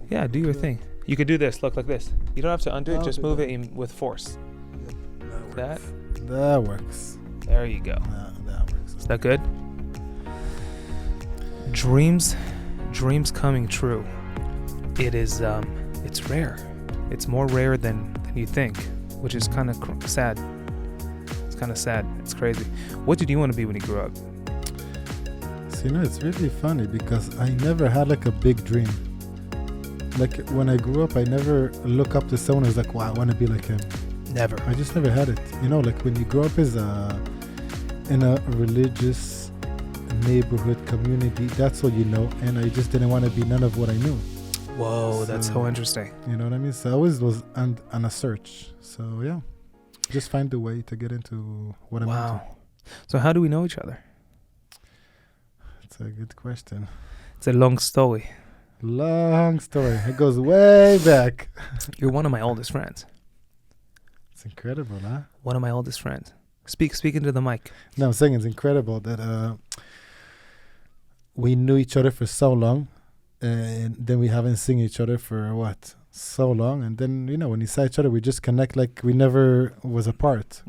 Yeah, do your thing. You could do this. Look like this. You don't have to undo it. Just move it with force. Yep, that works. There you go. That works. Is that good? Dreams coming true. It is. It's rare. It's more rare than you think, which is kind of sad. It's kind of sad. It's crazy. What did you want to be when you grew up? So, it's really funny because I never had like a big dream. Like when I grew up, I never look up to someone who's like, wow, I want to be like him. Never. I just never had it. Like when you grow up in a religious neighborhood community, that's all you know. And I just didn't want to be none of what I knew. Whoa, that's so interesting. You know what I mean? So I always was on a search. So yeah, just find a way to get into what I'm into. Wow. So how do we know each other? It's a good question. It's a long story. Long story. It goes way back. You're one of my oldest friends. It's incredible, huh? One of my oldest friends. Speak into the mic. No, I'm saying it's incredible that we knew each other for so long, and then we haven't seen each other for what? So long, and then when you saw each other, we just connect like we never was apart.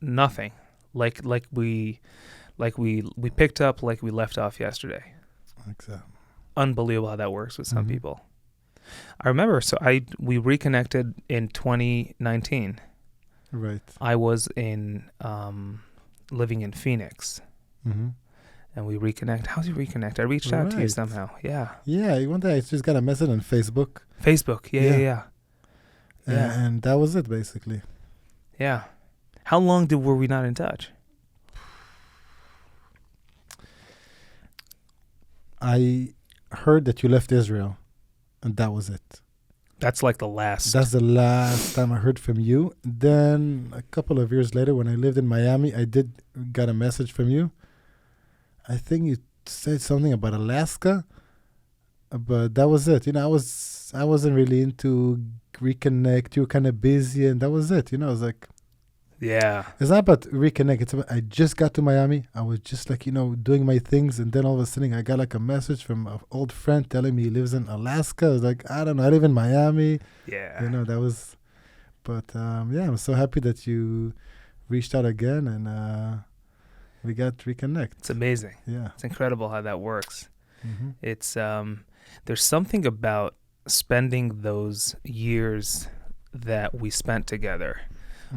Nothing. Like we picked up like we left off yesterday. Exactly. Unbelievable how that works with some people. I remember, we reconnected in 2019. Right. I was living in Phoenix. Mm-hmm. And we reconnect. How did we reconnect? I reached out to you somehow. Yeah. Yeah, one day I just got a message on Facebook. Yeah. And that was it, basically. Yeah. How long were we not in touch? I heard that you left Israel, and that was it. That's like the last. That's the last time I heard from you. Then a couple of years later, when I lived in Miami, I got a message from you. I think you said something about Alaska, but that was it. I wasn't really into reconnect. You were kind of busy, and that was it. I was like, yeah. It's not about reconnect. It's about I just got to Miami. I was just like, doing my things, and then all of a sudden I got like a message from an old friend telling me he lives in Alaska. I was like, I don't know, I live in Miami. Yeah. That was, but I'm so happy that you reached out again, and we got to reconnect. It's amazing. Yeah. It's incredible how that works. Mm-hmm. It's there's something about spending those years that we spent together,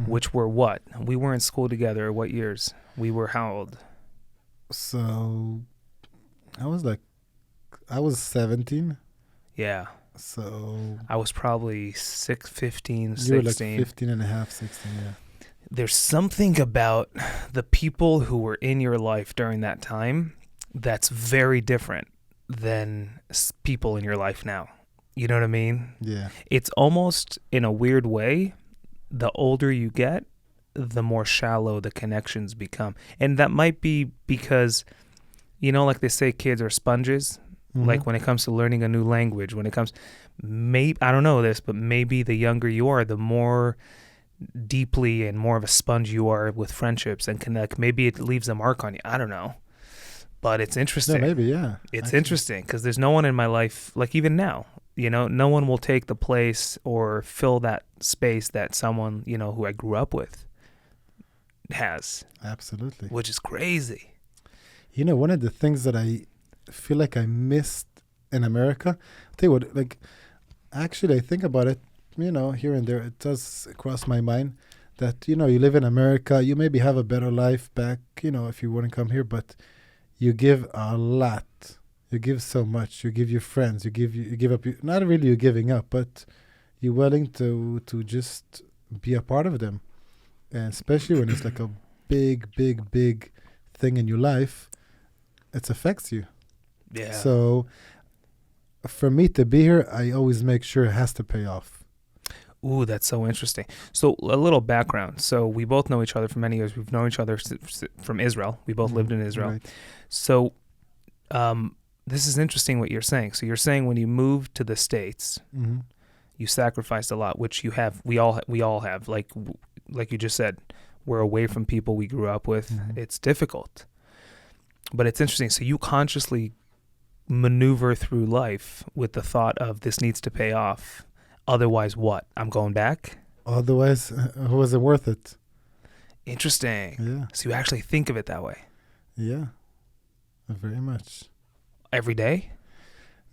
which were what? We were in school together. What years? We were how old? So I was 17. Yeah. So I was probably 15, 16. You were like 15 and a half, 16, yeah. There's something about the people who were in your life during that time that's very different than people in your life now. You know what I mean? Yeah. It's almost, in a weird way, the older you get, the more shallow the connections become. And that might be because, like they say, kids are sponges. Mm-hmm. Like when it comes to learning a new language, I don't know this, but maybe the younger you are, the more deeply and more of a sponge you are with friendships and connect. Maybe it leaves a mark on you. I don't know. But it's interesting. Yeah, maybe, yeah. It's interesting because there's no one in my life, like even now, no one will take the place or fill that space that someone, who I grew up with has. Absolutely. Which is crazy. One of the things that I feel like I missed in America, I'll tell you what, actually I think about it, here and there, it does cross my mind that, you live in America, you maybe have a better life back, if you wouldn't come here, but you give a lot. You give so much. You give your friends. You give up. Not really you're giving up, but you're willing to just be a part of them. And especially when it's like a big thing in your life, it affects you. Yeah. So for me to be here, I always make sure it has to pay off. Ooh, that's so interesting. So a little background. So we both know each other for many years. We've known each other from Israel. We both lived in Israel. Right. So this is interesting what you're saying. So you're saying when you moved to the States, you sacrificed a lot, which you have. We all have. Like you just said, we're away from people we grew up with. It's difficult. But it's interesting. So you consciously maneuver through life with the thought of this needs to pay off. Otherwise, what? I'm going back? Otherwise, it wasn't worth it. Interesting. Yeah. So you actually think of it that way. Yeah. Very much. Every day?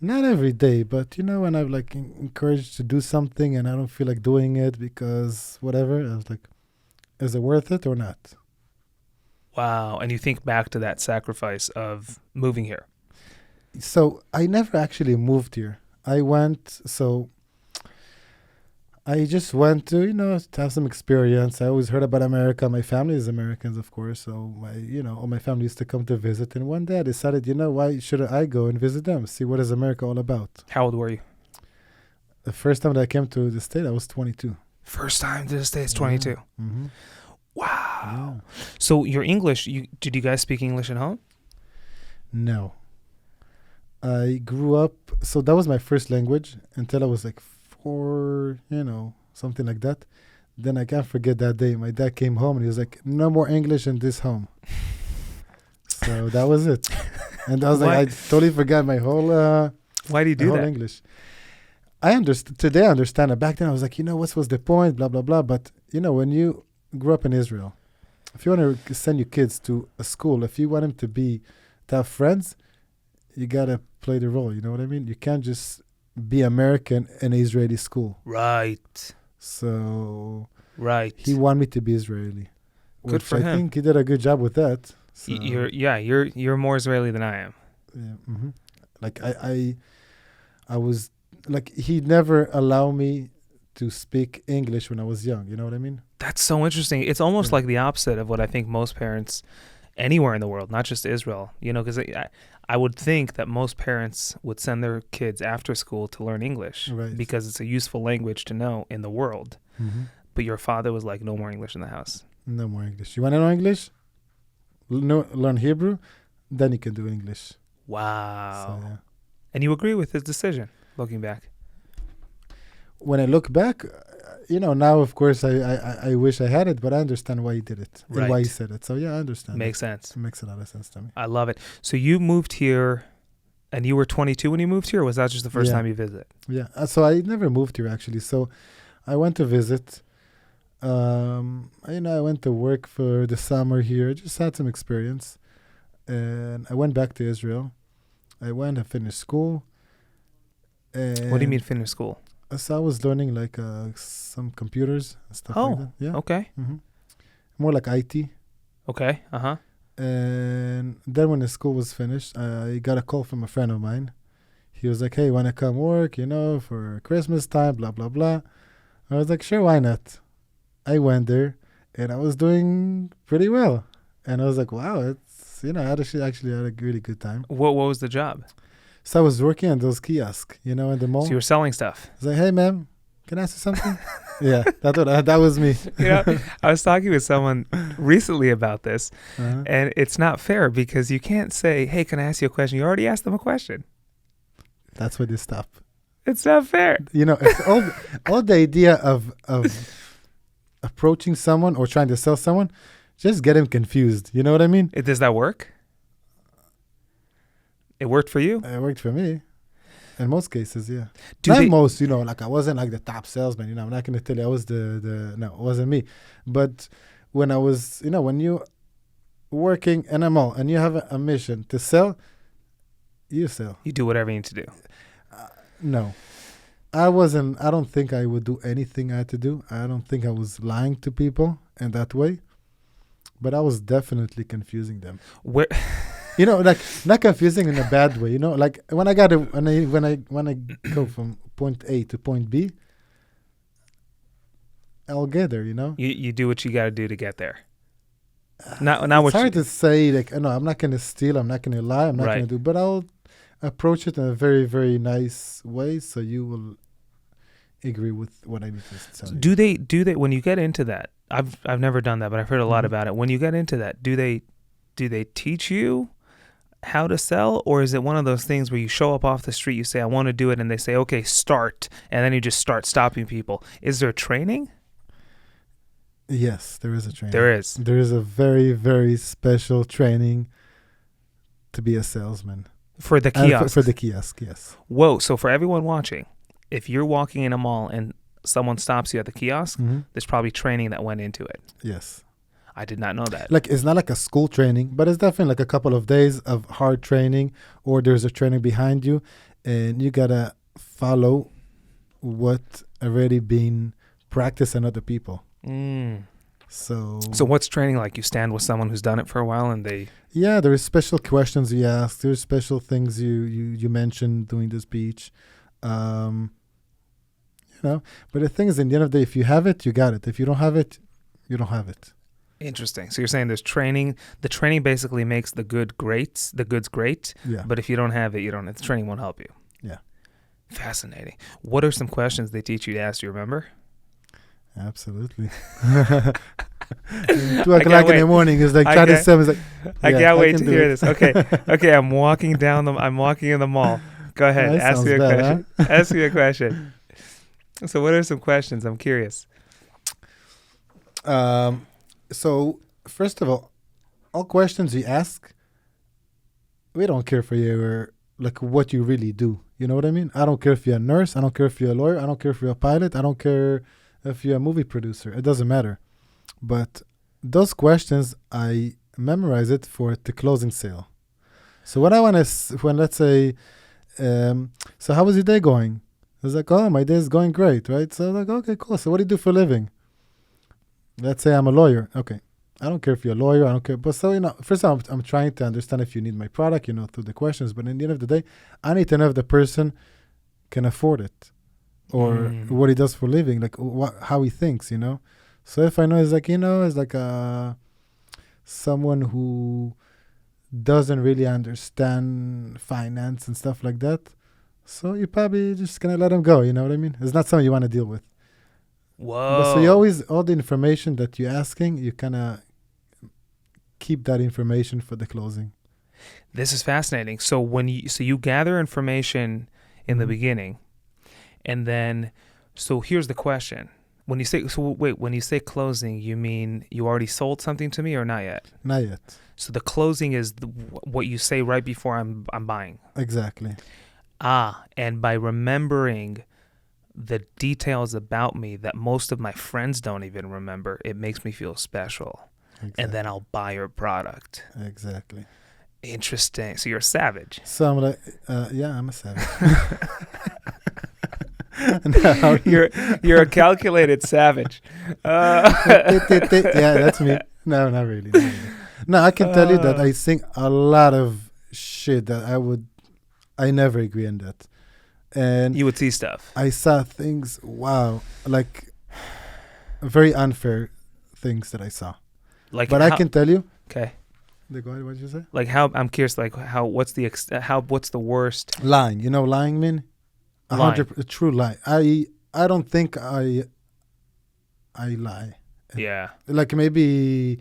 Not every day, but when I'm like encouraged to do something and I don't feel like doing it because whatever, I was like, is it worth it or not? Wow. And you think back to that sacrifice of moving here. So I never actually moved here. I just went to have some experience. I always heard about America. My family is Americans, of course. So all my family used to come to visit. And one day I decided, why shouldn't I go and visit them? See what is America all about? How old were you? The first time that I came to the state, I was 22. First time to the States, 22. Yeah. Mm-hmm. Wow. Yeah. So your English, did you guys speak English at home? No. I grew up, so that was my first language until I was like 4, something like that. Then I can't forget that day. My dad came home and he was like, no more English in this home. So that was it. And I was like, I totally forgot my whole Why do you do that? English. I understand. Today I understand it. Back then I was like, what was the point? Blah, blah, blah. But, when you grew up in Israel, if you want to send your kids to a school, if you want them to have friends, you got to play the role. You know what I mean? You can't just be American in an Israeli school. Right. So Right. he wanted me to be Israeli. Good for I him. think he did a good job with that. So, You're more Israeli than I am. yeah, mm-hmm. Like I was like he never allowed me to speak English when I was young. You know what I mean? That's so interesting. It's almost like the opposite of what I think most parents anywhere in the world, not just Israel, because I would think that most parents would send their kids after school to learn English because it's a useful language to know in the world. Mm-hmm. But your father was like, no more English in the house. No more English. You want to know English? Learn Hebrew, then you can do English. Wow. So, yeah. And you agree with his decision, looking back? When I look back, now of course I wish I had it, but I understand why he did it and why he said it. So yeah, I understand. Makes sense. It makes a lot of sense to me. I love it. So you moved here, and you were 22 when you moved here, or was that just the first time you visited? Yeah. So I never moved here actually. So I went to visit. I went to work for the summer here. Just had some experience, and I went back to Israel. I went and finished school. And What do you mean finish school? So I was learning like some computers and stuff like that. Yeah. Okay. Mm-hmm. More like IT. Okay. Uh-huh. And then when the school was finished, I got a call from a friend of mine. He was like, hey, want to come work, for Christmas time, blah, blah, blah. I was like, sure, why not? I went there, and I was doing pretty well. And I was like, wow, it's, I actually had a really good time. What was the job? So I was working on those kiosks, in the mall. So you were selling stuff. I was like, hey, ma'am, can I ask you something? Yeah, that was me. I was talking with someone recently about this, and it's not fair because you can't say, hey, can I ask you a question? You already asked them a question. That's where they stop. It's not fair. It's all the idea of approaching someone or trying to sell someone, just get him confused. You know what I mean? Does that work? It worked for you? It worked for me. In most cases, yeah. Most, like I wasn't like the top salesman, I'm not going to tell you I was no, it wasn't me. But when I was, when you working in a mall and you have a mission to sell, you sell. You do whatever you need to do. No. I don't think I would do anything I had to do. I don't think I was lying to people in that way. But I was definitely confusing them. Where... like not confusing in a bad way, like when I go from point A to point B, I'll get there, You do what you got to do to get there. It's hard to say, like, no, I'm not going to steal, I'm not going to lie, I'm not going to do, but I'll approach it in a very, very nice way so you will agree with what I need to tell you. Do they, when you get into that, I've never done that, but I've heard a lot about it. When you get into that, do they teach you how to sell, or is it one of those things where you show up off the street, you say, I want to do it, and they say, okay, start, and then you just start stopping people? Is there training? Yes, there is a training. There is. There is a very, very special training to be a salesman. For the And kiosk. for the kiosk, yes. Whoa. So for everyone watching, if you're walking in a mall and someone stops you at the kiosk, there's probably training that went into it. Yes. I did not know that. Like, it's not like a school training, but it's definitely like a couple of days of hard training, or there's a training behind you, and you gotta follow what already been practiced on other people. So what's training like? You stand with someone who's done it for a while and they... yeah, there is special questions you ask. There's special things you mentioned during the speech. But the thing is, in the end of the day, if you have it, you got it. If you don't have it, you don't have it. Interesting. So you're saying there's training. The training basically makes the goods great. Yeah. But if you don't have it, the training won't help you. Yeah. Fascinating. What are some questions they teach you to ask? Do you remember? Absolutely. 2 o'clock in the morning is like trying to sell. It's like, I can't wait to hear this. Okay. I'm walking in the mall. Go ahead. That Ask me a sounds question. bad, huh? Ask me a question. So what are some questions? I'm curious. So first of all questions you ask, we don't care for your like what you really do. You know what I mean? I don't care if you're a nurse. I don't care if you're a lawyer. I don't care if you're a pilot. I don't care if you're a movie producer. It doesn't matter. But those questions, I memorize it for the closing sale. So when let's say, so how was your day going? I was like, oh, my day is going great, right? So I was like, okay, cool. So what do you do for a living? Let's say I'm a lawyer. Okay. I don't care if you're a lawyer. I don't care. But so, first of all, I'm trying to understand if you need my product, through the questions. But in the end of the day, I need to know if the person can afford it or what he does for a living, like how he thinks, So if I know it's like someone who doesn't really understand finance and stuff like that, so you're probably just going to let him go, you know what I mean? It's not something you want to deal with. Whoa. But so you always, all the information that you're asking, you kind of keep that information for the closing. This is fascinating. So you gather information in the beginning, and then, so here's the question. When you say closing, you mean you already sold something to me or not yet? Not yet. So the closing is what you say right before I'm buying. Exactly. And by remembering the details about me that most of my friends don't even remember, it makes me feel special. Exactly. And then I'll buy your product. Exactly. Interesting. So you're a savage. So I'm like, yeah, I'm a savage. No, you're a calculated savage. Yeah, that's me. No, not really. No, I can tell you that I think a lot of shit that I never agree on that. And you would see stuff. I saw things, wow, like very unfair things that I saw. But I can tell you. Okay. Go ahead, what did you say? Like how, I'm curious, like what's the worst? Lying. You know lying mean? 100% a true lie. I don't think I lie. Yeah. Like maybe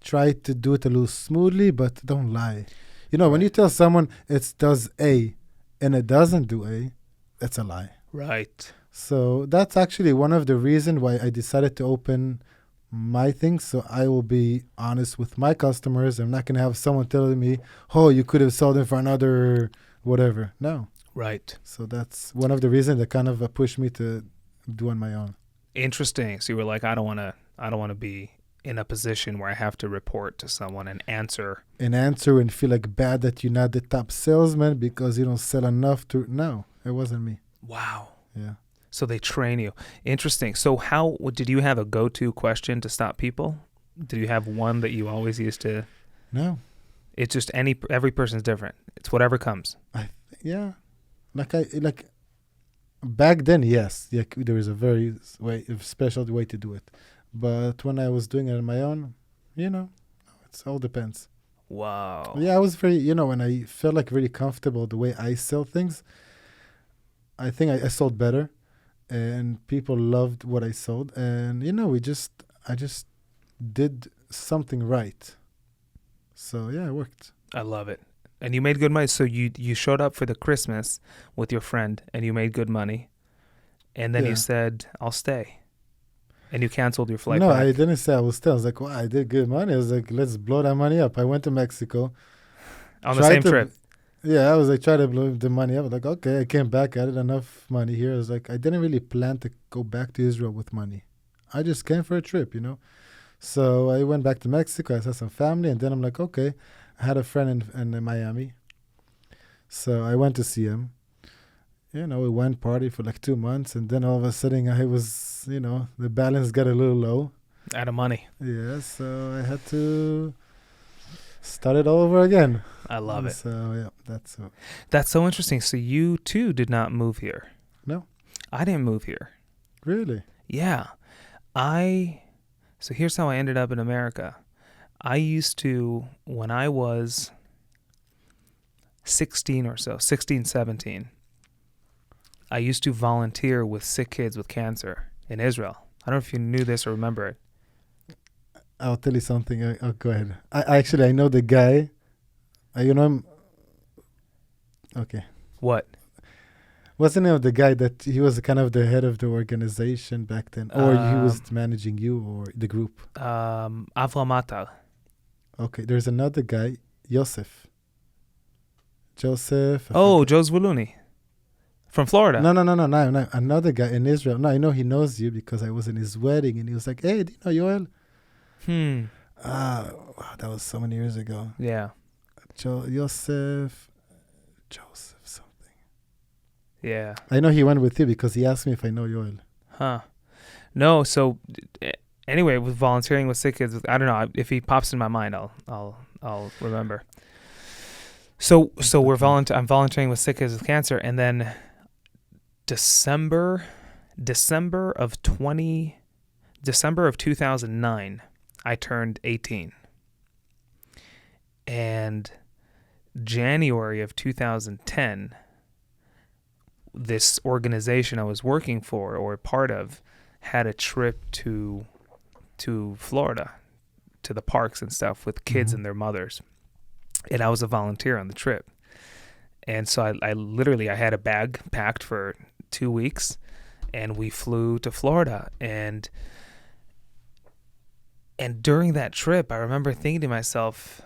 try to do it a little smoothly, but don't lie. When you tell someone it does A and it doesn't do A, that's a lie. Right. So that's actually one of the reasons why I decided to open my things. So I will be honest with my customers. I'm not going to have someone telling me, oh, you could have sold them for another whatever. No. Right. So that's one of the reasons that kind of pushed me to do on my own. Interesting. So you were like, I don't want to be in a position where I have to report to someone and answer and feel like bad that you're not the top salesman because you don't sell enough to. No, it wasn't me. Wow. Yeah. So they train you. Interesting. So how did you have a go-to question to stop people? Did you have one that you always used to? No. It's just every person's different. It's whatever comes. Yeah. Like back then, yes. Yeah, there is a very special way to do it. But when I was doing it on my own, it all depends. Wow. Yeah, I was very, when I felt like really comfortable the way I sell things, I think I sold better and people loved what I sold. And, I just did something right. So, yeah, it worked. I love it. And you made good money. So you showed up for the Christmas with your friend and you made good money. And then you said, I'll stay. And you canceled your flight back. No, I didn't say I will stay. I was like, wow, I did good money. I was like, let's blow that money up. I went to Mexico. On the same trip? Yeah, I was like trying to blow the money. I was like, okay, I came back, I had enough money here. I was like, I didn't really plan to go back to Israel with money. I just came for a trip, you know. So I went back to Mexico. I saw some family, and then I'm like, okay. I had a friend in Miami, so I went to see him. You know, we went party for like 2 months, and then all of a sudden I was, you know, the balance got a little low. Out of money. Yeah, so I had to start it all over again. I love it. So yeah, that's That's so interesting. So you too did not move here. No. I didn't move here. Really. Yeah. So here's how I ended up in America. I used to, when I was 16 or so, 16, 17, I used to volunteer with sick kids with cancer in Israel. I don't know if you knew this or remember it. I'll tell you something. Oh, go ahead. I know the guy. You know him. Okay. What? What's the name of the guy that he was kind of the head of the organization back then, or he was managing you or the group? Avramata. Okay, there's another guy, Joseph. Joseph. Joe Zvuluni. From Florida. No. Another guy in Israel. No, I know he knows you because I was in his wedding and he was like, hey, do you know Yoel? Wow, that was so many years ago. Yeah. Joseph something. Yeah. I know he went with you because he asked me if I know Yoel. Huh. No, so anyway, with volunteering with sick kids, I don't know if he pops in my mind, I'll remember. So I'm volunteering with sick kids with cancer, and then December of 2009, I turned 18. And January of 2010, this organization I was working for or part of had a trip to Florida, to the parks and stuff with kids and their mothers. And I was a volunteer on the trip. And so I literally had a bag packed for 2 weeks, and we flew to Florida. And during that trip, I remember thinking to myself,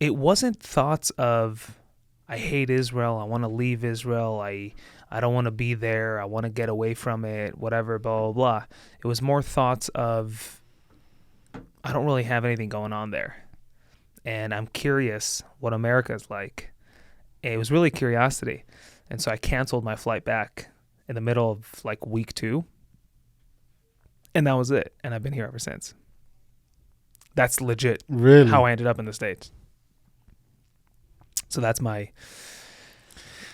it wasn't thoughts of, I hate Israel, I want to leave Israel, I don't want to be there, I want to get away from it, whatever, blah, blah, blah. It was more thoughts of, I don't really have anything going on there. And I'm curious what America's like. And it was really curiosity. And so I canceled my flight back in the middle of like week 2. And that was it. And I've been here ever since. That's legit Really? how I ended up in the States. So that's I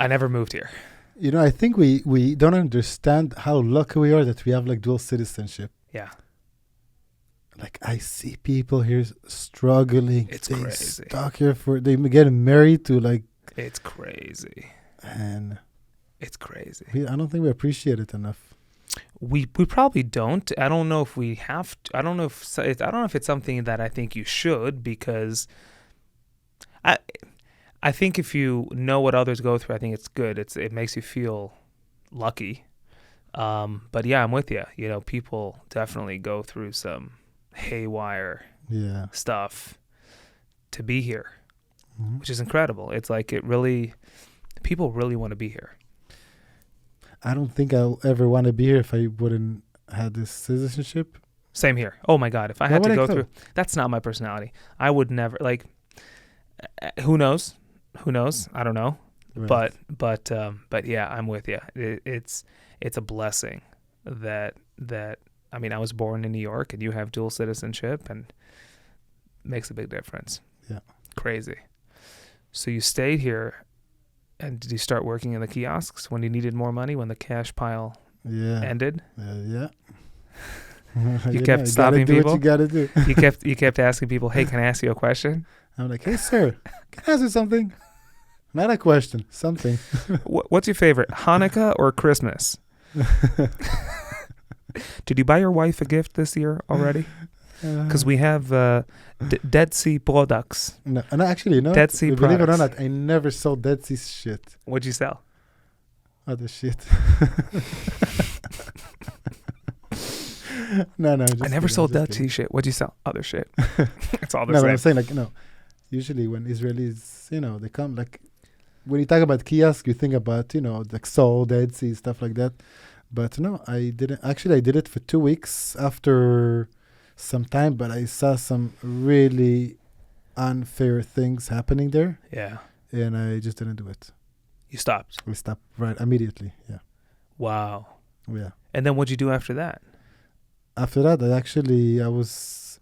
never moved here. You know, I think we don't understand how lucky we are that we have like dual citizenship. Yeah. Like I see people here struggling. It's they crazy. Stuck here they get married to like. It's crazy. And it's crazy. I don't think we appreciate it enough. We probably don't. I don't know if we have to. I don't know if it's something that I think you should, because I think if you know what others go through, I think it's good. It makes you feel lucky. But yeah, I'm with you. You know, people definitely go through some haywire stuff to be here, which is incredible. It's like people really want to be here. I don't think I'll ever want to be here if I wouldn't have this citizenship. Same here. Oh my God. If I had to go through, that's not my personality. I would never, like, who knows? I don't know. Right. But yeah, I'm with you. It's a blessing that, I mean, I was born in New York and you have dual citizenship, and it makes a big difference. Yeah. Crazy. So you stayed here, and did you start working in the kiosks when you needed more money, when the cash pile ended? Yeah. You kept stopping people? You gotta do. You kept asking people, hey, can I ask you a question? I'm like, hey, sir, can I ask you something? Not a question, something. What's your favorite, Hanukkah or Christmas? Did you buy your wife a gift this year already? Because we have Dead Sea products. No, actually, no. Dead Sea believe products. it or not, I never sold Dead Sea shit. What'd you sell? Other shit. No. I never sold Dead Sea shit. What'd you sell? Other shit. It's all the no, same. But I'm saying, like, usually when Israelis, they come, like, when you talk about kiosk, you think about, like Seoul, Dead Sea, stuff like that. But no, I didn't. Actually, I did it for 2 weeks after some time, but I saw some really unfair things happening there, Yeah. and I just didn't do it. You stopped. We stopped right immediately. Yeah. Wow. Yeah. And then what'd you do after that? After that, I was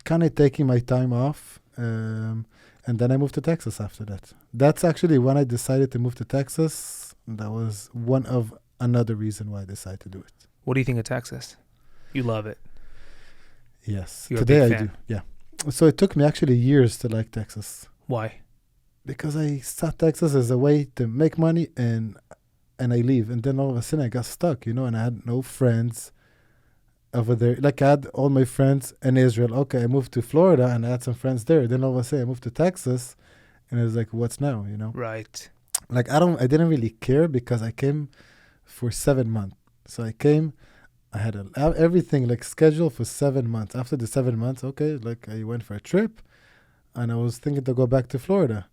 kind of taking my time off, and then I moved to Texas after that. That's actually when I decided to move to Texas. That was another reason why I decided to do it. What do you think of Texas? You love it. Yes. You're Today a big I fan. do. Yeah. So it took me actually years to like Texas Why? because I saw Texas as a way to make money and I leave. And then all of a sudden I got stuck, and I had no friends over there. Like I had all my friends in Israel. Okay, I moved to Florida and I had some friends there. Then all of a sudden I moved to Texas and it was like, what's now, Right. Like I didn't really care because I came for 7 months. So I came, I had everything like scheduled for 7 months. After the 7 months, okay, like I went for a trip and I was thinking to go back to Florida.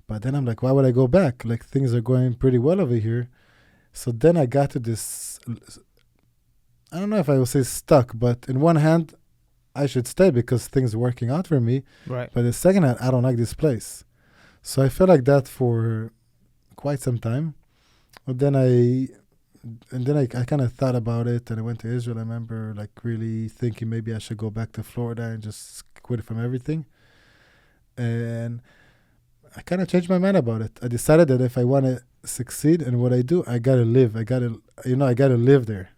But then I'm like, why would I go back? Like things are going pretty well over here. So then I got to this, I don't know if I will say stuck, but in one hand, I should stay because things are working out for me. Right. But the second hand, I don't like this place. So I felt like that for quite some time. But then I kind of thought about it and I went to Israel. I remember like really thinking maybe I should go back to Florida and just quit from everything. And I kind of changed my mind about it. I decided that if I want to succeed in what I do, I got to live. I got to live there.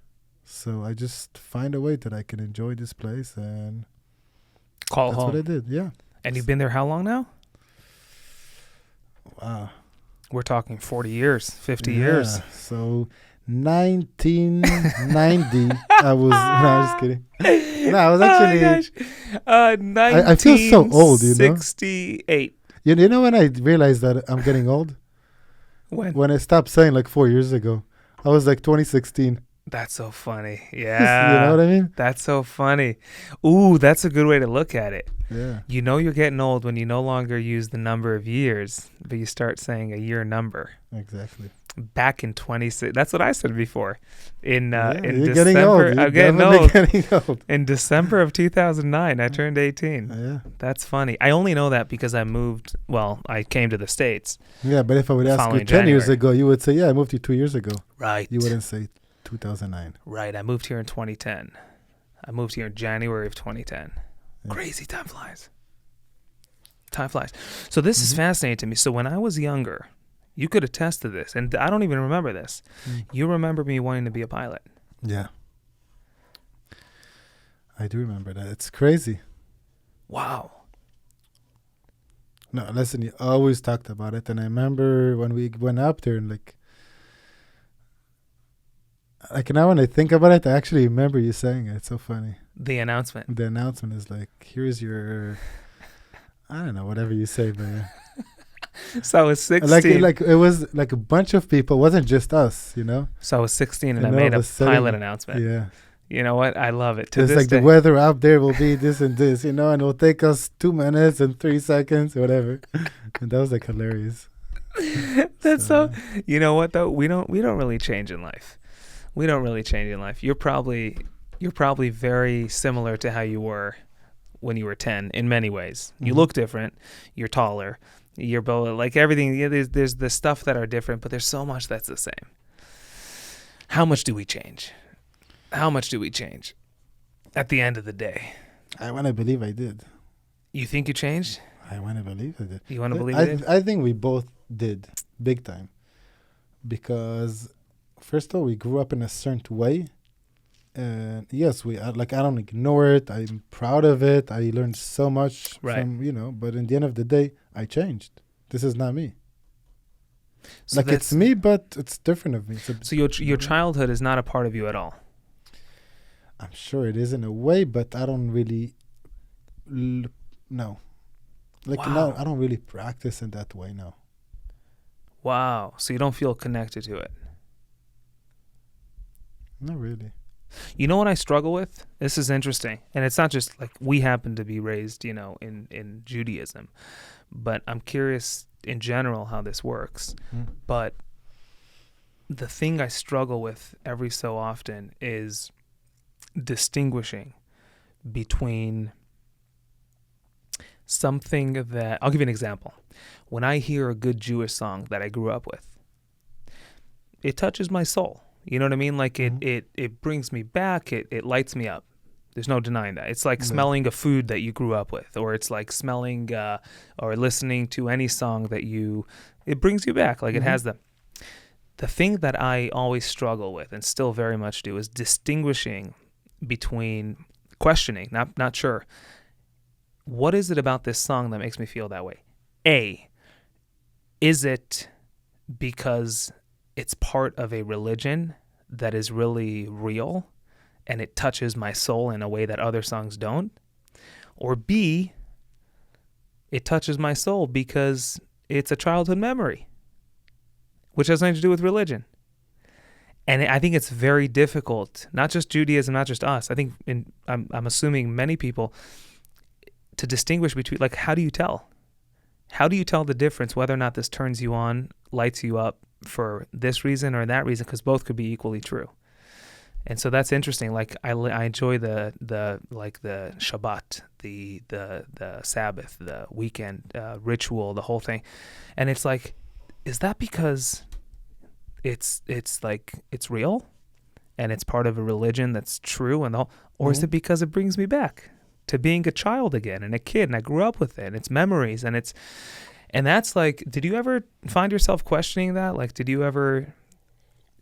So I just find a way that I can enjoy this place and Call that's home. what I did. Yeah. And you've been there how long now? Wow. We're talking 40 years, 50 years. So 1990, I was, no, I'm just kidding. No, I was actually, I feel so old, 1968. You know when I realized that I'm getting old? When? When I stopped saying like 4 years ago. I was like 2016. That's so funny. Yeah. You know what I mean? That's so funny. Ooh, that's a good way to look at it. Yeah. You know you're getting old when you no longer use the number of years, but you start saying a year number. Exactly. Back in 26, that's what I said before. In You're December, getting old. You're I'm getting definitely old. getting old. In December of 2009, I turned 18. Yeah. That's funny. I only know that because I moved. Well, I came to the States. Yeah, but if I would ask you Following 10 years January. ago, you would say, yeah, I moved here 2 years ago. Right. You wouldn't say 2009. Right. I moved here in 2010. I moved here in January of 2010. Yeah. Crazy. Time flies. Time flies. So this is fascinating to me. So when I was younger, you could attest to this, and I don't even remember this. You remember me wanting to be a pilot. Yeah. I do remember that. It's crazy. Wow. No, listen, you always talked about it. And I remember when we went up there and like now when I think about it, I actually remember you saying it. It's so funny. The announcement. The announcement is like, here's your, I don't know, whatever you say, but yeah. So I was 16. Like it was like a bunch of people. It wasn't just us, So I was 16 and I And all made of a a sudden- pilot announcent. Yeah. You know what? I love it. To It's this like day. the weather out there will be this and this, and it'll take us 2 minutes and 3 seconds, whatever. And that was like hilarious. That's so. You know what though? We don't really change in life. We don't really change in life. You're probably very similar to how you were when you were 10 in many ways. You Mhm. look different. You're taller. You're both like everything. Yeah, there's the stuff that are different, but there's so much that's the same. How much do we change? How much do we change? At the end of the day, I want to believe I did. you think you changed? I want to believe I did. You want to believe you did? I think we both did, big time. Because, first of all, we grew up in a certain way. And yes, I don't ignore it. I'm proud of it. I learned so much Right. from, but in the end of the day, I changed. This is not me. So Like it's that's- me, but it's different of me. So your childhood is not a part of you at all. I'm sure it is in a way, but I don't really no. Like Wow. no, I don't really practice in that way now. Wow. So you don't feel connected to it. Not really. You know what I struggle with? This is interesting. And it's not just like we happen to be raised, in Judaism, but I'm curious in general how this works. But the thing I struggle with every so often is distinguishing between something that, I'll give you an example. When I hear a good Jewish song that I grew up with, it touches my soul. You know what I mean? Like it brings me back. It lights me up. There's no denying that. It's like smelling a food that you grew up with, or it's like smelling or listening to any song that it brings you back. Like it has them. The thing that I always struggle with, and still very much do, is distinguishing between questioning, not sure. What is it about this song that makes me feel that way? A, is it because it's part of a religion that is really real and it touches my soul in a way that other songs don't? Or B, it touches my soul because it's a childhood memory, which has nothing to do with religion. And I think it's very difficult, not just Judaism, not just us. I think I'm assuming many people, to distinguish between, like, how do you tell? How do you tell the difference whether or not this turns you on, lights you up for this reason or that reason? Because both could be equally true. And so that's interesting. Like I enjoy the Shabbat, the Sabbath, the weekend ritual, the whole thing. And it's like, is that because it's real and it's part of a religion that's true and all, or is it because it brings me back to being a child again and a kid, and I grew up with it, and it's memories, and that's like, did you ever find yourself questioning that? Like, did you ever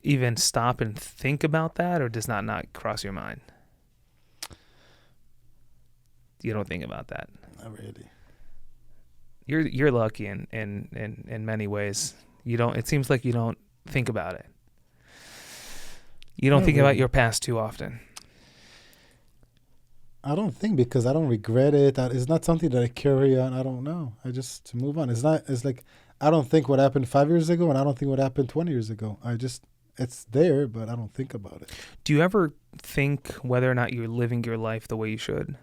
even stop and think about that, or does that not cross your mind? You don't think about that? Not really. You're lucky in many ways. You don't. It seems like you don't think about it. You don't think about your past too often. I don't think, because I don't regret it. It's not something that I carry on. I don't know. I just move on. It's like, I don't think what happened 5 years ago, and I don't think what happened 20 years ago. It's there, but I don't think about it. Do you ever think whether or not you're living your life the way you should?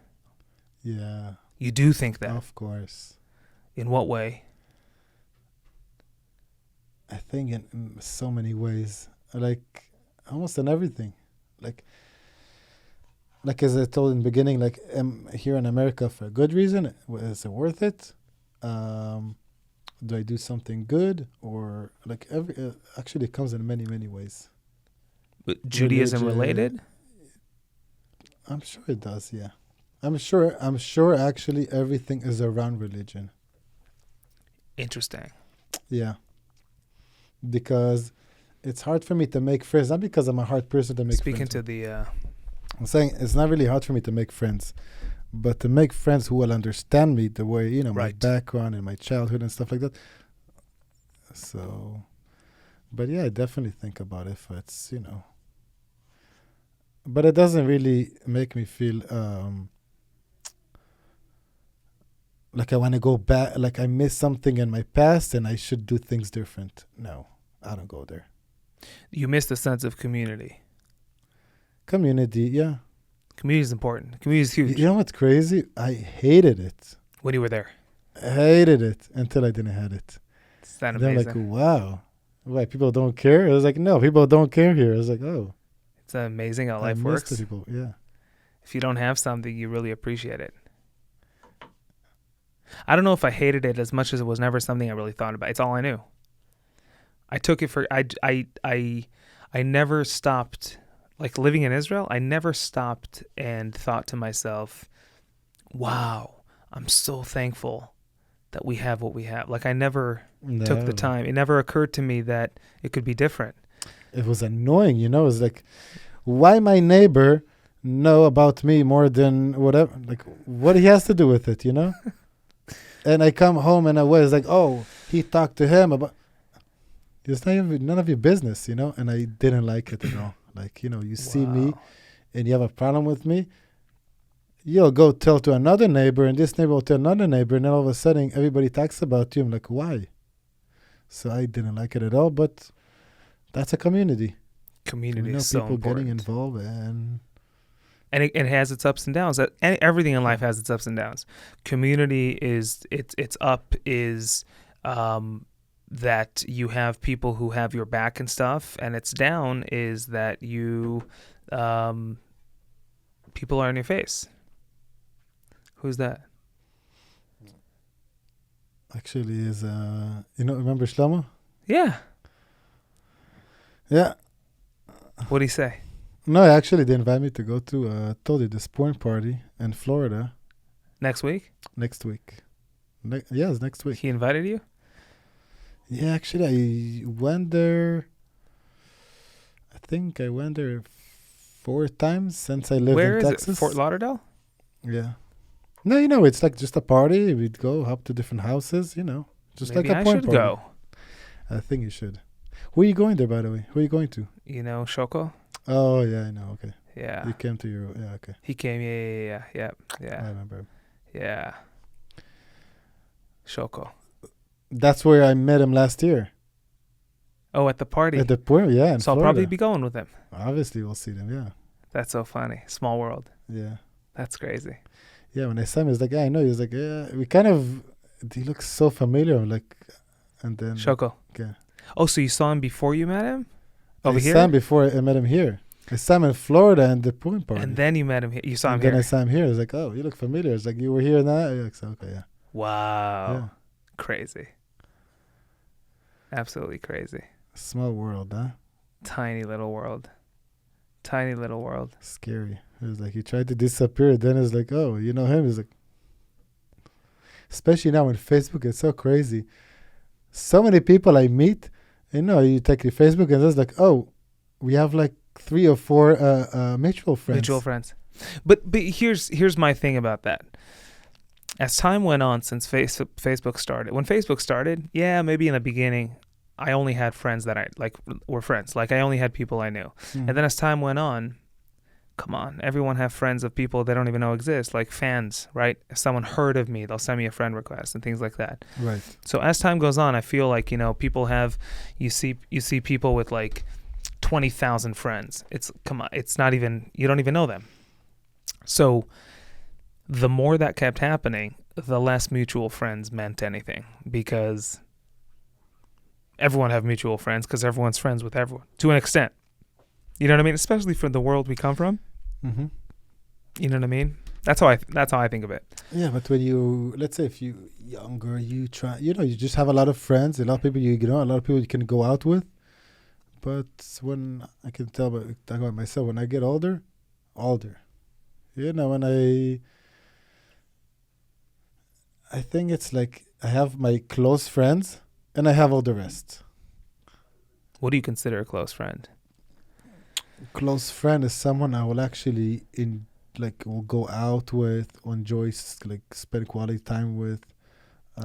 Yeah. You do think that? Of course. In what way? I think in so many ways. Like, almost in everything. Like as I told in the beginning, like I'm here in America for a good reason. Is it worth it? Do I do something good? Or like actually it comes in many, many ways. But Judaism related? I'm sure it does, yeah. I'm sure actually everything is around religion. Interesting. Yeah. Because it's hard for me to make friends, not because I'm a hard person to make friends. Speaking to the I'm saying it's not really hard for me to make friends, but to make friends who will understand me the way, my background and my childhood and stuff like that. So, but yeah, I definitely think about it if it's, but it doesn't really make me feel like I want to go back, like I missed something in my past and I should do things different. No, I don't go there. You miss the sense of community. Community, yeah. Community is important. Community is huge. You know what's crazy? I hated it. When you were there? I hated it until I didn't have it. Is that amazing? Then I'm like, wow. Why, people don't care? I was like, no, people don't care here. I was like, oh. It's amazing how life works. People, yeah. If you don't have something, you really appreciate it. I don't know if I hated it as much as it was never something I really thought about. It's all I knew. I took it for, I never stopped. Like living in Israel, I never stopped and thought to myself, wow, I'm so thankful that we have what we have. Like I never took the time. It never occurred to me that it could be different. It was annoying, It was like, why my neighbor know about me more than whatever? Like, what he has to do with it, And I come home and I was like, oh, he talked to him about... It's none of your business, And I didn't like it at all. Like, you see me and you have a problem with me, you'll go tell to another neighbor, and this neighbor will tell another neighbor, and then all of a sudden everybody talks about you. I'm like, why? So I didn't like it at all, but that's a community. Community We know is so people important. getting involved, and And it has its ups and downs. Everything in life has its ups and downs. Community is its up is that you have people who have your back and stuff, and its down is that you people are in your face. Who's that? actually is remember Shlomo? Yeah. Yeah. What'd he say? No, actually, they invited me to go to, told you, this porn party in Florida Next week? next week. Yes, next week. He invited you? Yeah, actually, I went there. I think I went there 4 times since I lived Where in is Texas. it? Fort Lauderdale? Yeah. No, it's like just a party. We'd go up to different houses, just Maybe like a I porn should party. go. I think you should. Who are you going there, by the way? Who are you going to? You know, Shoko? Oh, yeah, I know. Okay. Yeah. You came to your... Yeah, okay. He came. Yeah. I remember. Yeah. Shoko. That's where I met him last year. Oh, at the party. At the porn, yeah, in So I'll Florida. probably be going with him. Obviously, we'll see them, yeah. That's so funny. Small world. Yeah. That's crazy. Yeah, when I saw him, he was like, yeah, I know. He was like, yeah, we kind of... He looks so familiar, like... And then... Shoko. Okay. Oh, so you saw him before you met him? Over I here? saw him before I met him here. I saw him in Florida and the porn party. And then you met him here. You saw him and here. then I saw him here. I was like, oh, you look familiar. It's like, you were here now? Yeah, so, okay, yeah. Wow. Yeah. Crazy. Absolutely crazy. Small world, huh? Tiny little world. Tiny little world. Scary. It was like, he tried to disappear. Then it's like, oh, you know him? It's like... Especially now on Facebook, it's so crazy. So many people I meet, you take your Facebook and it's like, oh, we have like 3 or 4 mutual friends. Mutual friends. But here's my thing about that. As time went on since Facebook started, when Facebook started, yeah, maybe in the beginning, I only had friends that were friends. Like I only had people I knew. Mm. And then as time went on, come on, everyone have friends of people they don't even know exist, like fans, right? If someone heard of me, they'll send me a friend request and things like that. Right. So as time goes on, I feel like, people have, you see people with like 20,000 friends. It's not even, you don't even know them. So the more that kept happening, the less mutual friends meant anything, because everyone have mutual friends because everyone's friends with everyone to an extent. You know what I mean? Especially for the world we come from. Mm-hmm. You know what I mean? That's how I think of it. Yeah, but when let's say if you younger, you try, you just have a lot of friends, a lot of people a lot of people you can go out with. But when I can talk about myself, when I get older, when I think it's like I have my close friends and I have all the rest. What do you consider a close friend? Close friend is someone I will actually will go out with, enjoy, spend quality time with.